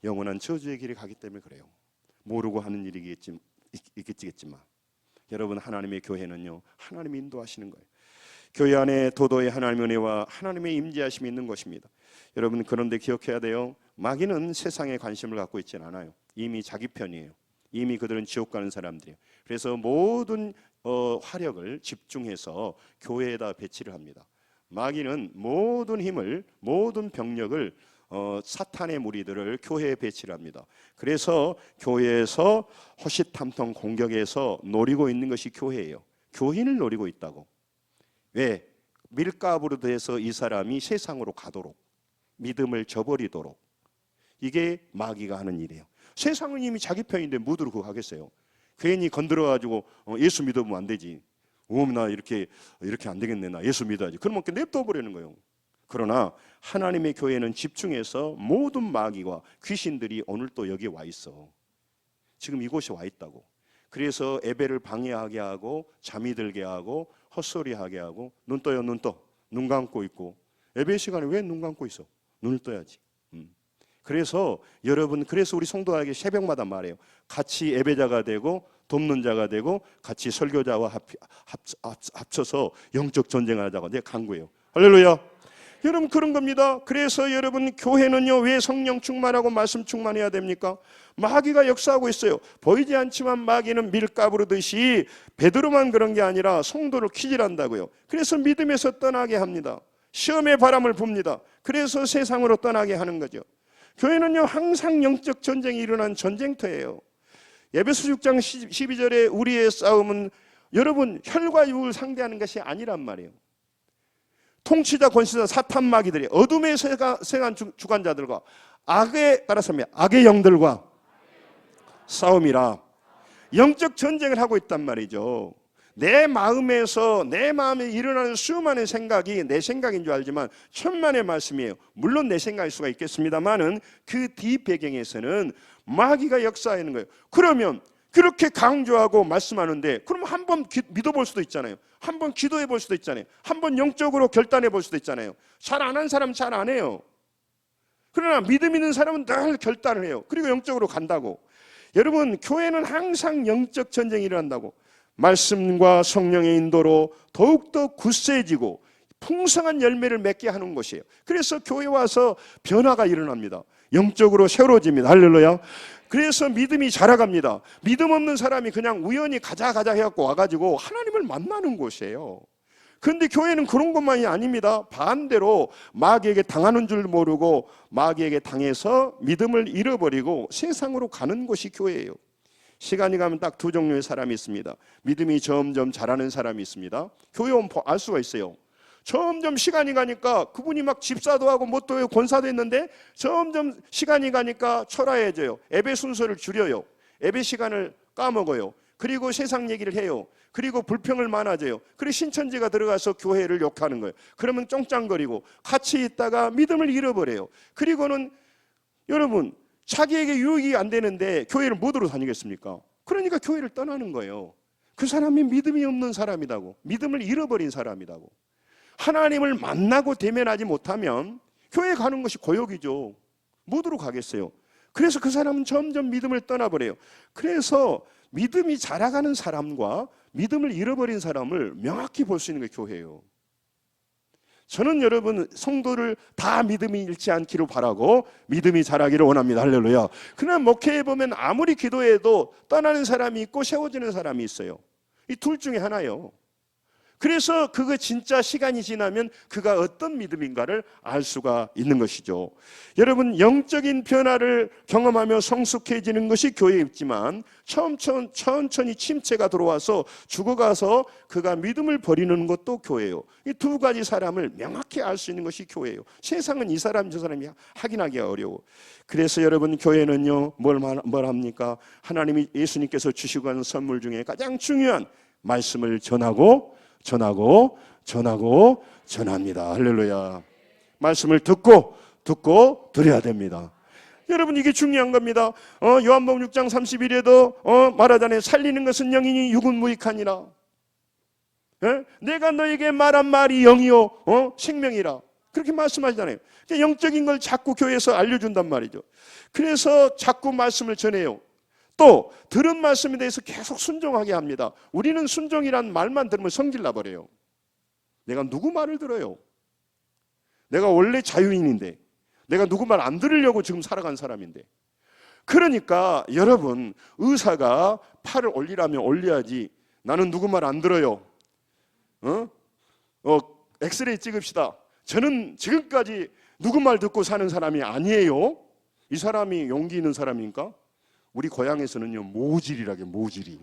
영원한 저주의 길에 가기 때문에 그래요. 모르고 하는 일이겠지만 여러분 하나님의 교회는요 하나님이 인도하시는 거예요. 교회 안에 도도의 하나님의 은혜와 하나님의 임재하심이 있는 것입니다. 여러분 그런데 기억해야 돼요. 마귀는 세상에 관심을 갖고 있지는 않아요. 이미 자기 편이에요. 이미 그들은 지옥 가는 사람들이에요. 그래서 모든 화력을 집중해서 교회에다 배치를 합니다. 마귀는 모든 힘을 모든 병력을 사탄의 무리들을 교회에 배치를 합니다. 그래서 교회에서 호시탐통 공격해서 노리고 있는 것이 교회예요. 교인을 노리고 있다고. 왜? 밀가부로 돼서 이 사람이 세상으로 가도록 믿음을 저버리도록. 이게 마귀가 하는 일이에요. 세상은 이미 자기 편인데 무드로 그거 하겠어요. 괜히 건드려가지고 예수 믿어보면 안 되지. 나 이렇게 안 되겠네. 나 예수 믿어야지. 그러면 냅둬 버리는 거예요. 그러나 하나님의 교회는 집중해서 모든 마귀와 귀신들이 오늘 또 여기 와 있어. 지금 이곳에 와 있다고. 그래서 예배를 방해하게 하고 잠이 들게 하고 헛소리하게 하고 눈 떠요 눈 떠. 눈 감고 있고. 예배 시간에 왜 눈 감고 있어? 눈을 떠야지. 그래서 여러분 그래서 우리 성도에게 새벽마다 말해요. 같이 예배자가 되고 돕는 자가 되고 같이 설교자와 합쳐서 영적 전쟁을 하자고 내가 간구해요. 할렐루야. 여러분 그런 겁니다. 그래서 여러분 교회는요 왜 성령 충만하고 말씀 충만해야 됩니까? 마귀가 역사하고 있어요. 보이지 않지만 마귀는 밀가부르듯이 베드로만 그런 게 아니라 성도를 키질한다고요. 그래서 믿음에서 떠나게 합니다. 시험의 바람을 붑니다. 그래서 세상으로 떠나게 하는 거죠. 교회는요 항상 영적 전쟁이 일어난 전쟁터예요. 에베소 6장 12절에 우리의 싸움은 여러분 혈과 육을 상대하는 것이 아니란 말이에요. 통치자 권세자 사탄 마귀들이 어둠의 세간 주관자들과 악의 영들과 싸움이라 영적 전쟁을 하고 있단 말이죠. 내 마음에 일어나는 수많은 생각이 내 생각인 줄 알지만 천만의 말씀이에요. 물론 내 생각일 수가 있겠습니다만은 그 뒷배경에서는 마귀가 역사하는 거예요. 그러면 그렇게 강조하고 말씀하는데 그럼 한번 믿어볼 수도 있잖아요. 한번 기도해 볼 수도 있잖아요. 한번 영적으로 결단해 볼 수도 있잖아요. 잘 안 한 사람 잘 안 해요. 그러나 믿음 있는 사람은 늘 결단을 해요. 그리고 영적으로 간다고. 여러분 교회는 항상 영적 전쟁이 일어난다고. 말씀과 성령의 인도로 더욱더 굳세지고 풍성한 열매를 맺게 하는 것이에요. 그래서 교회 와서 변화가 일어납니다. 영적으로 새로워집니다. 할렐루야. 그래서 믿음이 자라갑니다. 믿음 없는 사람이 그냥 우연히 가자 해갖고 와가지고 하나님을 만나는 곳이에요. 그런데 교회는 그런 것만이 아닙니다. 반대로 마귀에게 당하는 줄 모르고 마귀에게 당해서 믿음을 잃어버리고 세상으로 가는 곳이 교회예요. 시간이 가면 딱 두 종류의 사람이 있습니다. 믿음이 점점 자라는 사람이 있습니다. 교회 오면 알 수가 있어요. 점점 시간이 가니까 그분이 막 집사도 하고 뭣도 해요. 권사도 했는데 점점 시간이 가니까 초라해져요. 예배 순서를 줄여요. 예배 시간을 까먹어요. 그리고 세상 얘기를 해요. 그리고 불평을 많아져요. 그리고 신천지가 들어가서 교회를 욕하는 거예요. 그러면 쫑짱거리고 같이 있다가 믿음을 잃어버려요. 그리고는 여러분 자기에게 유익이 안 되는데 교회를 못 들어 다니겠습니까? 그러니까 교회를 떠나는 거예요. 그 사람이 믿음이 없는 사람이라고. 믿음을 잃어버린 사람이라고. 하나님을 만나고 대면하지 못하면 교회 가는 것이 고역이죠. 못 들어 가겠어요. 그래서 그 사람은 점점 믿음을 떠나버려요. 그래서 믿음이 자라가는 사람과 믿음을 잃어버린 사람을 명확히 볼 수 있는 게 교회예요. 저는 여러분 성도를 다 믿음이 잃지 않기를 바라고 믿음이 자라기를 원합니다. 할렐루야. 그러나 목회에 보면 아무리 기도해도 떠나는 사람이 있고 세워지는 사람이 있어요. 이 둘 중에 하나예요. 그래서 그거 진짜 시간이 지나면 그가 어떤 믿음인가를 알 수가 있는 것이죠. 여러분, 영적인 변화를 경험하며 성숙해지는 것이 교회에 있지만 천천히 침체가 들어와서 죽어가서 그가 믿음을 버리는 것도 교회예요. 이 두 가지 사람을 명확히 알 수 있는 것이 교회예요. 세상은 이 사람 저 사람이 확인하기가 어려워. 그래서 여러분, 교회는요 뭘 합니까? 하나님이 예수님께서 주시고 가는 선물 중에 가장 중요한 말씀을 전합니다. 할렐루야. 말씀을 듣고 드려야 됩니다. 여러분, 이게 중요한 겁니다. 요한복음 6장 31에도 말하자니 살리는 것은 영이니 육은 무익하니라. 내가 너에게 말한 말이 영이요 생명이라. 그렇게 말씀하시잖아요. 영적인 걸 자꾸 교회에서 알려준단 말이죠. 그래서 자꾸 말씀을 전해요. 또 들은 말씀에 대해서 계속 순종하게 합니다. 우리는 순종이란 말만 들으면 성질 나버려요. 내가 누구 말을 들어요? 내가 원래 자유인인데, 내가 누구 말 안 들으려고 지금 살아간 사람인데. 그러니까 여러분, 의사가 팔을 올리라면 올려야지. 나는 누구 말 안 들어요. 엑스레이 찍읍시다. 저는 지금까지 누구 말 듣고 사는 사람이 아니에요. 이 사람이 용기 있는 사람입니까? 우리 고향에서는요, 모질이라게, 모질이.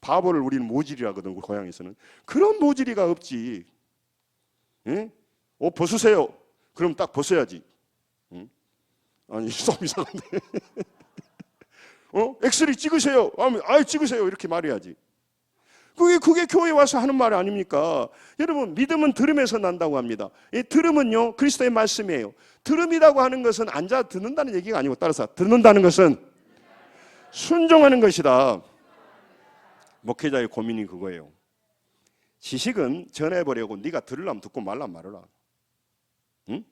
바보를 우리는 모질이라거든, 우리 고향에서는. 그런 모질이가 없지. 응? 옷 벗으세요. 그럼 딱 벗어야지. 응? 아니, 좀 이상한데. 엑스레이 찍으세요. 찍으세요. 이렇게 말해야지. 그게 교회에 와서 하는 말 아닙니까? 여러분, 믿음은 들음에서 난다고 합니다. 이 들음은요, 그리스도의 말씀이에요. 들음이라고 하는 것은 앉아 듣는다는 얘기가 아니고, 따라서 듣는다는 것은 순종하는 것이다. 목회자의 고민이 그거예요. 지식은 전해보려고 네가 들으려면 듣고 말라면 말아라. 응?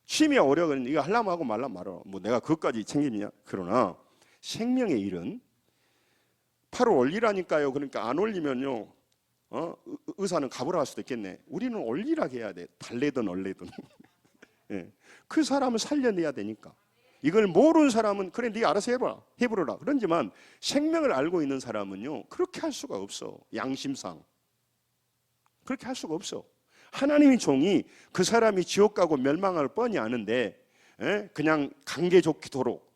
취미야 오려고 네가 하려면 하고 말라면 말아라. 뭐 내가 그것까지 챙기냐? 그러나 생명의 일은 팔을 올리라니까요. 그러니까 안 올리면요, 의사는 갑으라 할 수도 있겠네. 우리는 올리라고 해야 돼. 달래든 얼래든. 예. 그 사람을 살려내야 되니까. 이걸 모르는 사람은 그래 네가 알아서 해보라. 그런지만 생명을 알고 있는 사람은요, 그렇게 할 수가 없어. 양심상 그렇게 할 수가 없어. 하나님의 종이 그 사람이 지옥 가고 멸망할 뻔히 아는데 그냥 관계 좋도록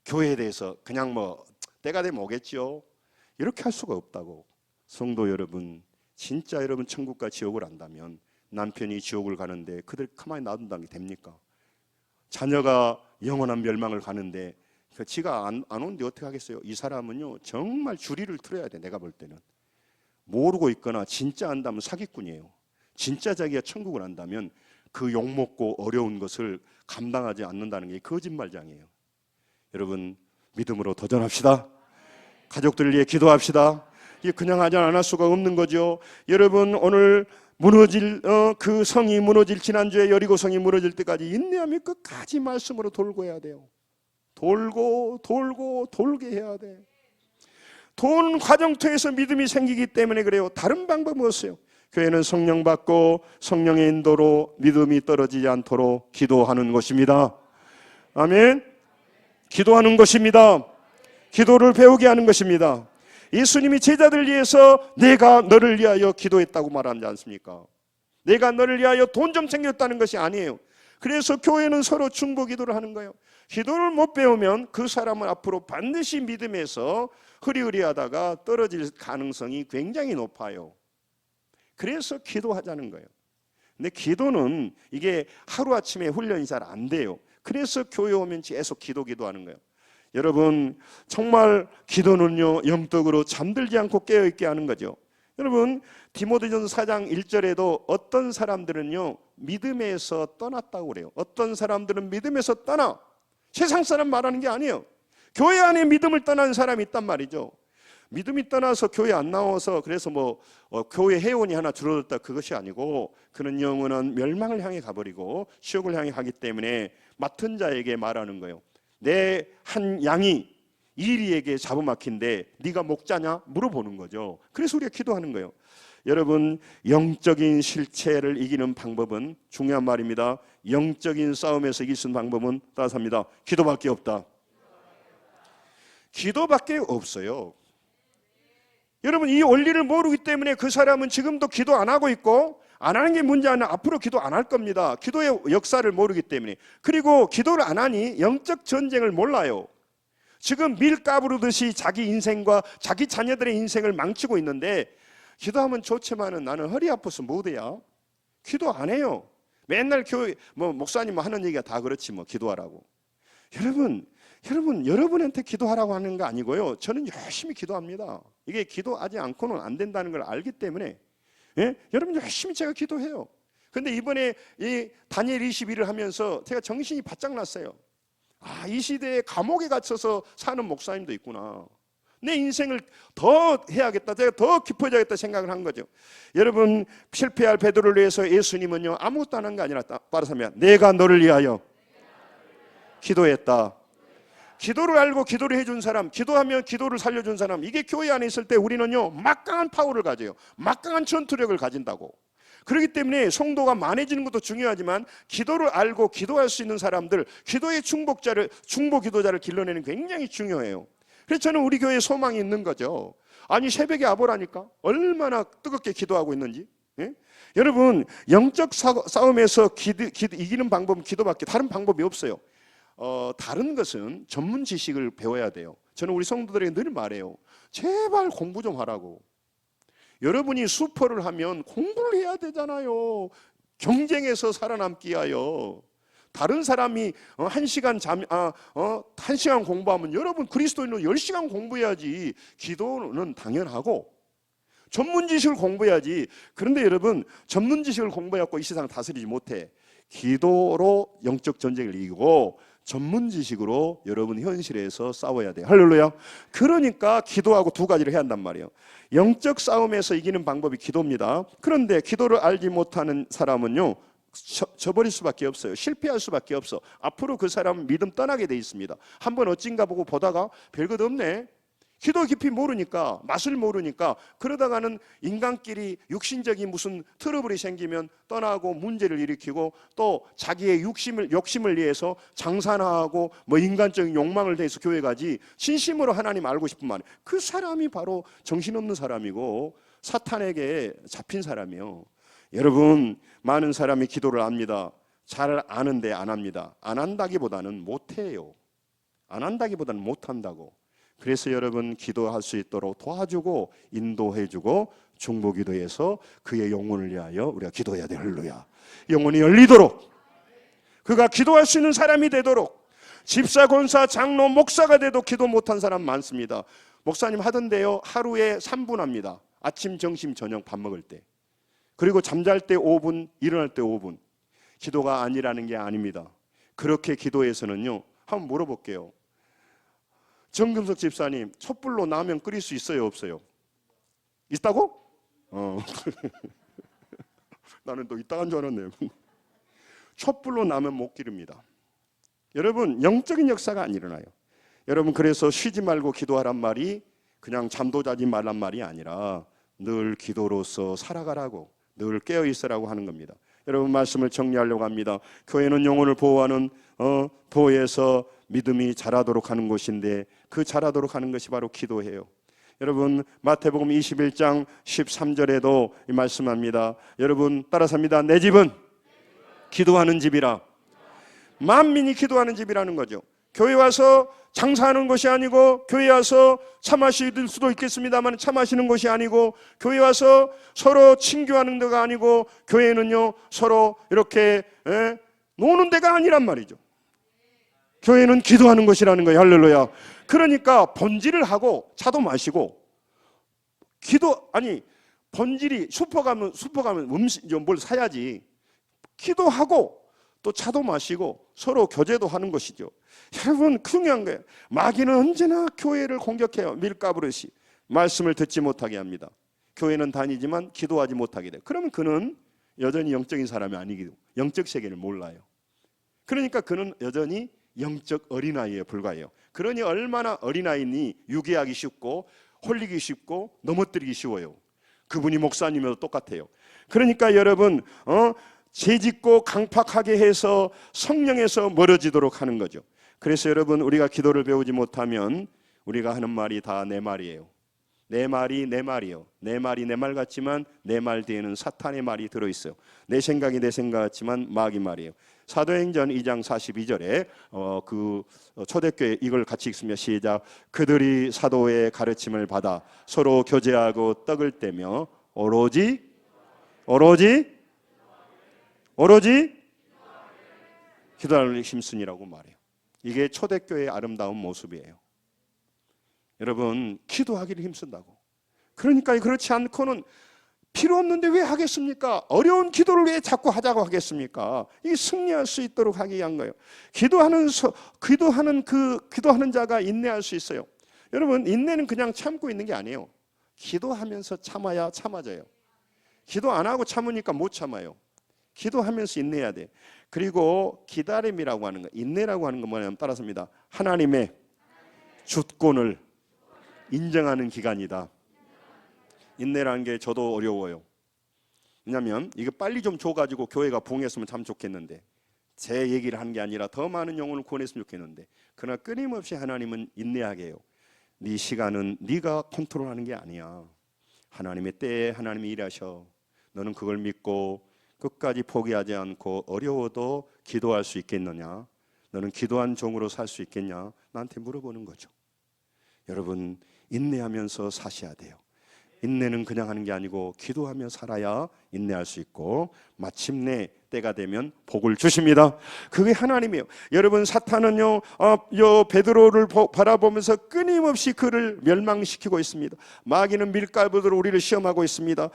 교회에 대해서 그냥 뭐 때가 되면 오겠죠, 이렇게 할 수가 없다고. 성도 여러분, 진짜 여러분 천국과 지옥을 안다면 남편이 지옥을 가는데 그들 가만히 놔둔다는 게 됩니까? 자녀가 영원한 멸망을 가는데 지가 안 오는데 어떻게 하겠어요? 이 사람은요, 정말 주리를 틀어야 돼. 내가 볼 때는 모르고 있거나 진짜 안다면 사기꾼이에요. 진짜 자기가 천국을 안다면 그 욕먹고 어려운 것을 감당하지 않는다는 게 거짓말장이에요. 여러분, 믿음으로 도전합시다. 가족들을 위해 기도합시다. 이게 그냥 하지 않을 수가 없는 거죠. 여러분, 오늘 무너질 그 성이 무너질, 지난주에 여리고 성이 무너질 때까지 인내하며 끝까지 말씀으로 돌고 해야 돼요. 돌게 해야 돼. 도는 과정 통해서 믿음이 생기기 때문에 그래요. 다른 방법은 없어요. 교회는 성령 받고 성령의 인도로 믿음이 떨어지지 않도록 기도하는 것입니다. 아멘. 기도하는 것입니다. 기도를 배우게 하는 것입니다. 예수님이 제자들 위해서 내가 너를 위하여 기도했다고 말하지 않습니까? 내가 너를 위하여 돈 좀 챙겼다는 것이 아니에요. 그래서 교회는 서로 중보 기도를 하는 거예요. 기도를 못 배우면 그 사람은 앞으로 반드시 믿음에서 흐리흐리하다가 떨어질 가능성이 굉장히 높아요. 그래서 기도하자는 거예요. 근데 기도는 이게 하루아침에 훈련이 잘 안 돼요. 그래서 교회 오면 계속 기도하는 거예요. 여러분, 정말 기도는요, 영적으로 잠들지 않고 깨어있게 하는 거죠. 여러분, 디모데전서 4장 1절에도 어떤 사람들은요, 믿음에서 떠났다고 그래요. 어떤 사람들은 믿음에서 떠나. 세상 사람 말하는 게 아니에요. 교회 안에 믿음을 떠난 사람이 있단 말이죠. 믿음이 떠나서 교회 안 나와서 그래서 교회 회원이 하나 줄어들다, 그것이 아니고 그는 영원한 멸망을 향해 가버리고 지옥을 향해 가기 때문에 맡은 자에게 말하는 거예요. 내 한 양이 이리에게 잡아막힌데 네가 목자냐? 물어보는 거죠. 그래서 우리가 기도하는 거예요. 여러분, 영적인 실체를 이기는 방법은 중요한 말입니다. 영적인 싸움에서 이길 수 있는 방법은 따라서합니다. 기도밖에 없다. 기도밖에 없어요. 여러분, 이 원리를 모르기 때문에 그 사람은 지금도 기도 안 하고 있고, 안 하는 게 문제 아니라 앞으로 기도 안 할 겁니다. 기도의 역사를 모르기 때문에. 그리고 기도를 안 하니 영적 전쟁을 몰라요. 지금 밀 까부르듯이 자기 인생과 자기 자녀들의 인생을 망치고 있는데, 기도하면 좋지만은 나는 허리 아파서 못해요. 기도 안 해요. 맨날 교회 목사님 하는 얘기가 다 그렇지 기도하라고. 여러분한테 기도하라고 하는 거 아니고요. 저는 열심히 기도합니다. 이게 기도하지 않고는 안 된다는 걸 알기 때문에, 여러분 열심히 제가 기도해요. 근데 이번에 이 다니엘 21을 하면서 제가 정신이 바짝 났어요. 이 시대에 감옥에 갇혀서 사는 목사님도 있구나. 내 인생을 더 해야겠다, 제가 더 깊어져야겠다 생각을 한 거죠. 여러분, 실패할 베드로를 위해서 예수님은요 아무것도 안 한 게 아니라 따라서면 내가 너를 위하여 기도했다. 기도를 알고 기도를 해준 사람, 기도하면 기도를 살려준 사람, 이게 교회 안에 있을 때 우리는요 막강한 파워를 가져요. 막강한 전투력을 가진다고. 그렇기 때문에 성도가 많아지는 것도 중요하지만 기도를 알고 기도할 수 있는 사람들, 기도의 중보 기도자를 길러내는 게 굉장히 중요해요. 그래서 저는 우리 교회에 소망이 있는 거죠. 아니 새벽에 와보라니까 얼마나 뜨겁게 기도하고 있는지. 여러분, 영적 싸움에서 이기는 방법은 기도밖에 다른 방법이 없어요. 다른 것은 전문 지식을 배워야 돼요. 저는 우리 성도들에게 늘 말해요. 제발 공부 좀 하라고. 여러분이 슈퍼를 하면 공부를 해야 되잖아요. 경쟁에서 살아남기 위하여. 다른 사람이 1시간 1시간 공부하면 여러분 그리스도인은 10시간 공부해야지. 기도는 당연하고 전문 지식을 공부해야지. 그런데 여러분, 전문 지식을 공부해갖고 이 세상 다스리지 못해. 기도로 영적 전쟁을 이기고 전문 지식으로 여러분 현실에서 싸워야 돼요. 할렐루야. 그러니까 기도하고 두 가지를 해야 한단 말이에요. 영적 싸움에서 이기는 방법이 기도입니다. 그런데 기도를 알지 못하는 사람은요 져버릴 수밖에 없어요. 실패할 수밖에 없어. 앞으로 그 사람은 믿음 떠나게 돼 있습니다. 한번 어찐가 보고 보다가 별것 없네. 기도 깊이 모르니까, 맛을 모르니까, 그러다가는 인간끼리 육신적인 무슨 트러블이 생기면 떠나고 문제를 일으키고, 또 자기의 욕심을 위해서 장사나 하고 인간적인 욕망을 대해서 교회 가지, 진심으로 하나님 알고 싶은 말, 그 사람이 바로 정신없는 사람이고 사탄에게 잡힌 사람이에요. 여러분, 많은 사람이 기도를 압니다. 잘 아는데 안 합니다. 안 한다기보다는 못해요. 안 한다기보다는 못한다고. 그래서 여러분, 기도할 수 있도록 도와주고 인도해주고 중보기도해서 그의 영혼을 위하여 우리가 기도해야 돼. 할렐루야. 영혼이 열리도록, 그가 기도할 수 있는 사람이 되도록. 집사, 권사, 장로, 목사가 돼도 기도 못한 사람 많습니다. 목사님 하던데요, 하루에 3분 합니다. 아침, 점심, 저녁 밥 먹을 때. 그리고 잠잘 때 5분, 일어날 때 5분. 기도가 아니라는 게 아닙니다. 그렇게 기도해서는요, 한번 물어볼게요. 정금석 집사님, 촛불로 라면 끓일 수 있어요, 없어요? 있다고? 나는 또 있다간 줄 알았네요. 촛불로 라면 못 기릅니다. 여러분, 영적인 역사가 안 일어나요. 여러분, 그래서 쉬지 말고 기도하란 말이 그냥 잠도 자지 말란 말이 아니라 늘 기도로서 살아가라고, 늘 깨어 있으라고 하는 겁니다. 여러분, 말씀을 정리하려고 합니다. 교회는 영혼을 보호하는 보호에서 믿음이 자라도록 하는 곳인데, 그 자라도록 하는 것이 바로 기도예요. 여러분, 마태복음 21장 13절에도 이 말씀합니다. 여러분 따라서합니다. 내 집은 기도하는 집이라. 만민이 기도하는 집이라는 거죠. 교회 와서 장사하는 것이 아니고, 교회 와서 차 마실 수도 있겠습니다만 차 마시는 것이 아니고, 교회 와서 서로 친교하는 데가 아니고, 교회는요 서로 이렇게 노는 데가 아니란 말이죠. 교회는 기도하는 것이라는 거예요. 할렐루야. 그러니까 번지를 하고 차도 마시고, 번질이 슈퍼 가면 뭘 사야지. 기도하고 또 차도 마시고 서로 교제도 하는 것이죠. 여러분, 중요한 거예요. 마귀는 언제나 교회를 공격해요. 밀가부르시. 말씀을 듣지 못하게 합니다. 교회는 다니지만 기도하지 못하게 돼요. 그러면 그는 여전히 영적인 사람이 아니고 영적 세계를 몰라요. 그러니까 그는 여전히 영적 어린아이에 불과해요. 그러니 얼마나 어린아이니 유괴하기 쉽고 홀리기 쉽고 넘어뜨리기 쉬워요. 그분이 목사님이어도 똑같아요. 그러니까 여러분, 죄짓고 강팍하게 해서 성령에서 멀어지도록 하는 거죠. 그래서 여러분, 우리가 기도를 배우지 못하면 우리가 하는 말이 다 내 말이에요. 내 말이 내 말이요. 내 말이 내 말 같지만 내 말 뒤에는 사탄의 말이 들어있어요. 내 생각이 내 생각 같지만 마귀 말이에요. 사도행전 2장 42절에 초대교회 이걸 같이 읽습니다. 시작. 그들이 사도의 가르침을 받아 서로 교제하고 떡을 떼며 오로지 기도하는 힘쓰니라고 말해요. 이게 초대교회의 아름다운 모습이에요. 여러분, 기도하기를 힘쓴다고. 그러니까 그렇지 않고는 필요 없는데 왜 하겠습니까? 어려운 기도를 왜 자꾸 하자고 하겠습니까? 이게 승리할 수 있도록 하기 위한 거예요. 기도하는 자가 인내할 수 있어요. 여러분, 인내는 그냥 참고 있는 게 아니에요. 기도하면서 참아야 참아져요. 기도 안 하고 참으니까 못 참아요. 기도하면서 인내해야 돼. 그리고 기다림이라고 하는 거, 인내라고 하는 건 뭐냐면 따라서입니다. 하나님의 주권을 인정하는 기간이다. 인내라는 게 저도 어려워요. 왜냐하면 이거 빨리 좀 줘가지고 교회가 부흥했으면 참 좋겠는데, 제 얘기를 한 게 아니라 더 많은 영혼을 구원했으면 좋겠는데, 그러나 끊임없이 하나님은 인내하게 해요. 네 시간은 네가 컨트롤하는 게 아니야. 하나님의 때에 하나님이 일하셔. 너는 그걸 믿고 끝까지 포기하지 않고 어려워도 기도할 수 있겠느냐? 너는 기도한 종으로 살 수 있겠냐? 나한테 물어보는 거죠. 여러분, 인내하면서 사셔야 돼요. 인내는 그냥 하는 게 아니고 기도하며 살아야 인내할 수 있고 마침내 때가 되면 복을 주십니다. 그게 하나님이에요. 여러분, 사탄은요 베드로를 바라보면서 끊임없이 그를 멸망시키고 있습니다. 마귀는 밀가부로 우리를 시험하고 있습니다.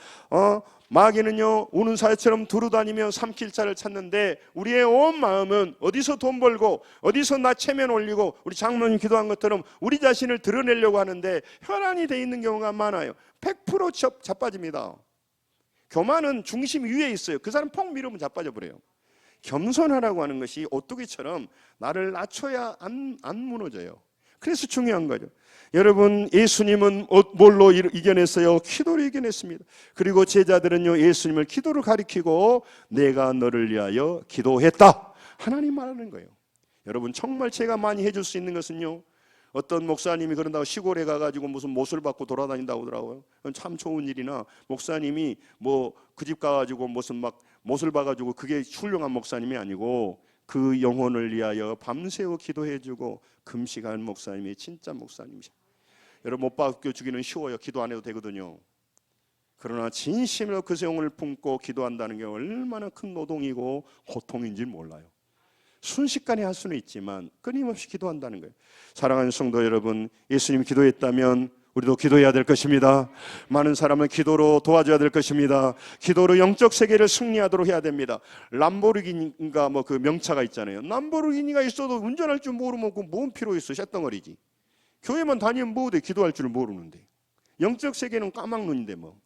마귀는요 우는 사자처럼 두루다니며 삼킬 자를 찾는데, 우리의 온 마음은 어디서 돈 벌고 어디서 나 체면 올리고, 우리 장로님 기도한 것처럼 우리 자신을 드러내려고 하는데 혈안이 돼 있는 경우가 많아요. 100% 자빠집니다. 교만은 중심 위에 있어요. 그 사람 퍽 밀으면 자빠져 버려요. 겸손하라고 하는 것이 오뚜기처럼 나를 낮춰야 안 무너져요. 그래서 중요한 거죠. 여러분, 예수님은 뭘로 이겨냈어요? 기도로 이겨냈습니다. 그리고 제자들은요 예수님을 기도로 가리키고 내가 너를 위하여 기도했다, 하나님 말하는 거예요. 여러분, 정말 제가 많이 해줄 수 있는 것은요, 어떤 목사님이 그런다고 시골에 가가지고 무슨 못을 받고 돌아다닌다고 하더라고요. 참 좋은 일이나, 목사님이 뭐 그 집 가가지고 무슨 막 못을 봐가지고 그게 훌륭한 목사님이 아니고 그 영혼을 위하여 밤새워 기도해주고 금식한 목사님이 진짜 목사님이죠. 여러분, 못 바뀌어주기는 쉬워요. 기도 안 해도 되거든요. 그러나 진심으로 그 영혼을 품고 기도한다는 게 얼마나 큰 노동이고 고통인지 몰라요. 순식간에 할 수는 있지만 끊임없이 기도한다는 거예요. 사랑하는 성도 여러분, 예수님이 기도했다면 우리도 기도해야 될 것입니다. 많은 사람을 기도로 도와줘야 될 것입니다. 기도로 영적 세계를 승리하도록 해야 됩니다. 람보르기니가 뭐 그 명차가 있잖아요. 람보르기니가 있어도 운전할 줄 모르면 뭔 필요 있어? 쇳덩어리지. 교회만 다니면 뭐 돼? 기도할 줄 모르는데. 영적 세계는 까막눈인데 뭐.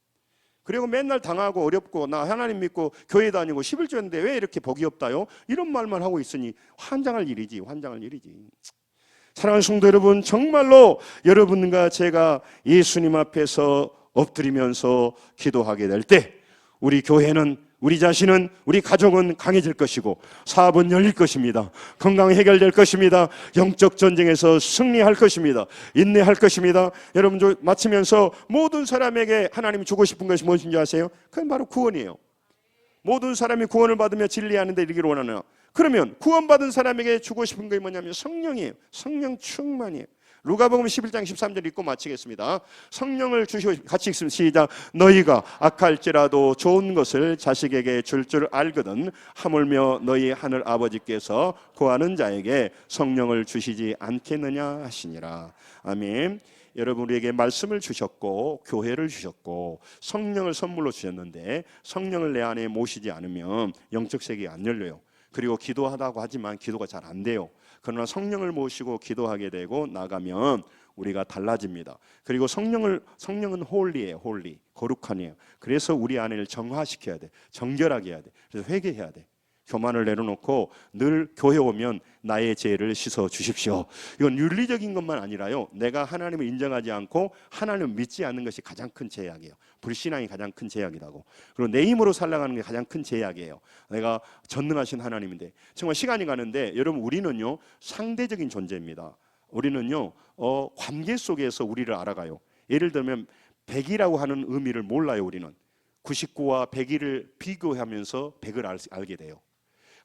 그리고 맨날 당하고 어렵고 나 하나님 믿고 교회 다니고 11조 했는데 왜 이렇게 복이 없다요? 이런 말만 하고 있으니 환장할 일이지. 사랑하는 성도 여러분, 정말로 여러분과 제가 예수님 앞에서 엎드리면서 기도하게 될 때 우리 교회는, 우리 자신은, 우리 가족은 강해질 것이고 사업은 열릴 것입니다. 건강이 해결될 것입니다. 영적 전쟁에서 승리할 것입니다. 인내할 것입니다. 여러분, 마치면서 모든 사람에게 하나님이 주고 싶은 것이 무엇인지 아세요? 그건 바로 구원이에요. 모든 사람이 구원을 받으며 진리하는 데 이르기를 원하나, 그러면 구원받은 사람에게 주고 싶은 것이 뭐냐면 성령이에요. 성령 충만이에요. 루가복음 11장 13절 읽고 마치겠습니다. 성령을 주시고, 같이 읽습니다. 시작. 너희가 악할지라도 좋은 것을 자식에게 줄 알거든 하물며 너희 하늘 아버지께서 구하는 자에게 성령을 주시지 않겠느냐 하시니라. 아멘. 여러분, 우리에게 말씀을 주셨고 교회를 주셨고 성령을 선물로 주셨는데, 성령을 내 안에 모시지 않으면 영적 세계가 안 열려요. 그리고 기도하다고 하지만 기도가 잘 안 돼요. 그러나 성령을 모시고 기도하게 되고 나가면 우리가 달라집니다. 그리고 성령은 홀리예요. 홀리, 거룩하네요. 그래서 우리 안을 정화시켜야 돼. 정결하게 해야 돼. 그래서 회개해야 돼. 교만을 내려놓고 늘 교회 오면 나의 죄를 씻어 주십시오. 이건 윤리적인 것만 아니라요, 내가 하나님을 인정하지 않고 하나님을 믿지 않는 것이 가장 큰 제약이에요. 불신앙이 가장 큰 제약이라고. 그리고 내 힘으로 살아가는 게 가장 큰 제약이에요. 내가 전능하신 하나님인데. 정말 시간이 가는데, 여러분, 우리는요 상대적인 존재입니다. 우리는요 관계 속에서 우리를 알아가요. 예를 들면 100이라고 하는 의미를 몰라요. 우리는 99와 100을 비교하면서 100을 알게 돼요.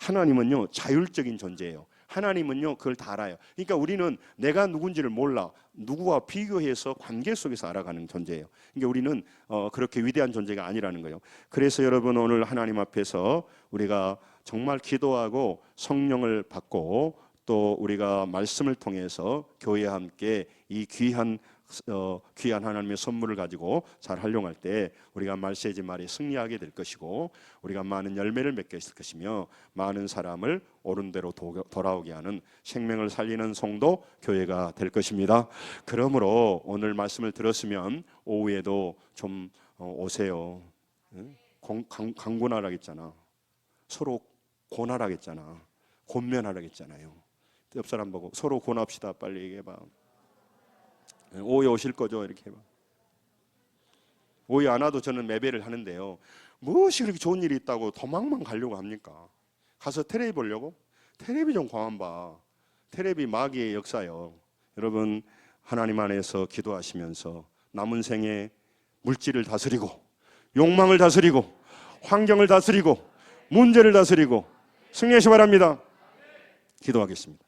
하나님은요 자율적인 존재예요. 하나님은요 그걸 다 알아요. 그러니까 우리는 내가 누군지를 몰라 누구와 비교해서 관계 속에서 알아가는 존재예요. 그러니까 우리는 그렇게 위대한 존재가 아니라는 거예요. 그래서 여러분 오늘 하나님 앞에서 우리가 정말 기도하고 성령을 받고 또 우리가 말씀을 통해서 교회와 함께 이 귀한 하나님의 선물을 가지고 잘 활용할 때 우리가 말세지 말에 승리하게 될 것이고 우리가 많은 열매를 맺게 될 것이며 많은 사람을 옳은 대로 돌아오게 하는 생명을 살리는 성도 교회가 될 것입니다. 그러므로 오늘 말씀을 들었으면 오후에도 좀 오세요. 강권하라겠잖아. 서로 권하라겠잖아. 권면하라겠잖아요. 옆 사람 보고 서로 권합시다. 빨리 얘기해봐. 오후에 오실 거죠? 이렇게 해봐. 오후에 안 와도 저는 매배를 하는데요. 무엇이 그렇게 좋은 일이 있다고 도망만 가려고 합니까? 가서 텔레비 보려고? 텔레비 좀 그만 봐. 텔레비 마귀의 역사요. 여러분 하나님 안에서 기도하시면서 남은 생에 물질을 다스리고 욕망을 다스리고 환경을 다스리고 문제를 다스리고 승리하시 바랍니다. 기도하겠습니다.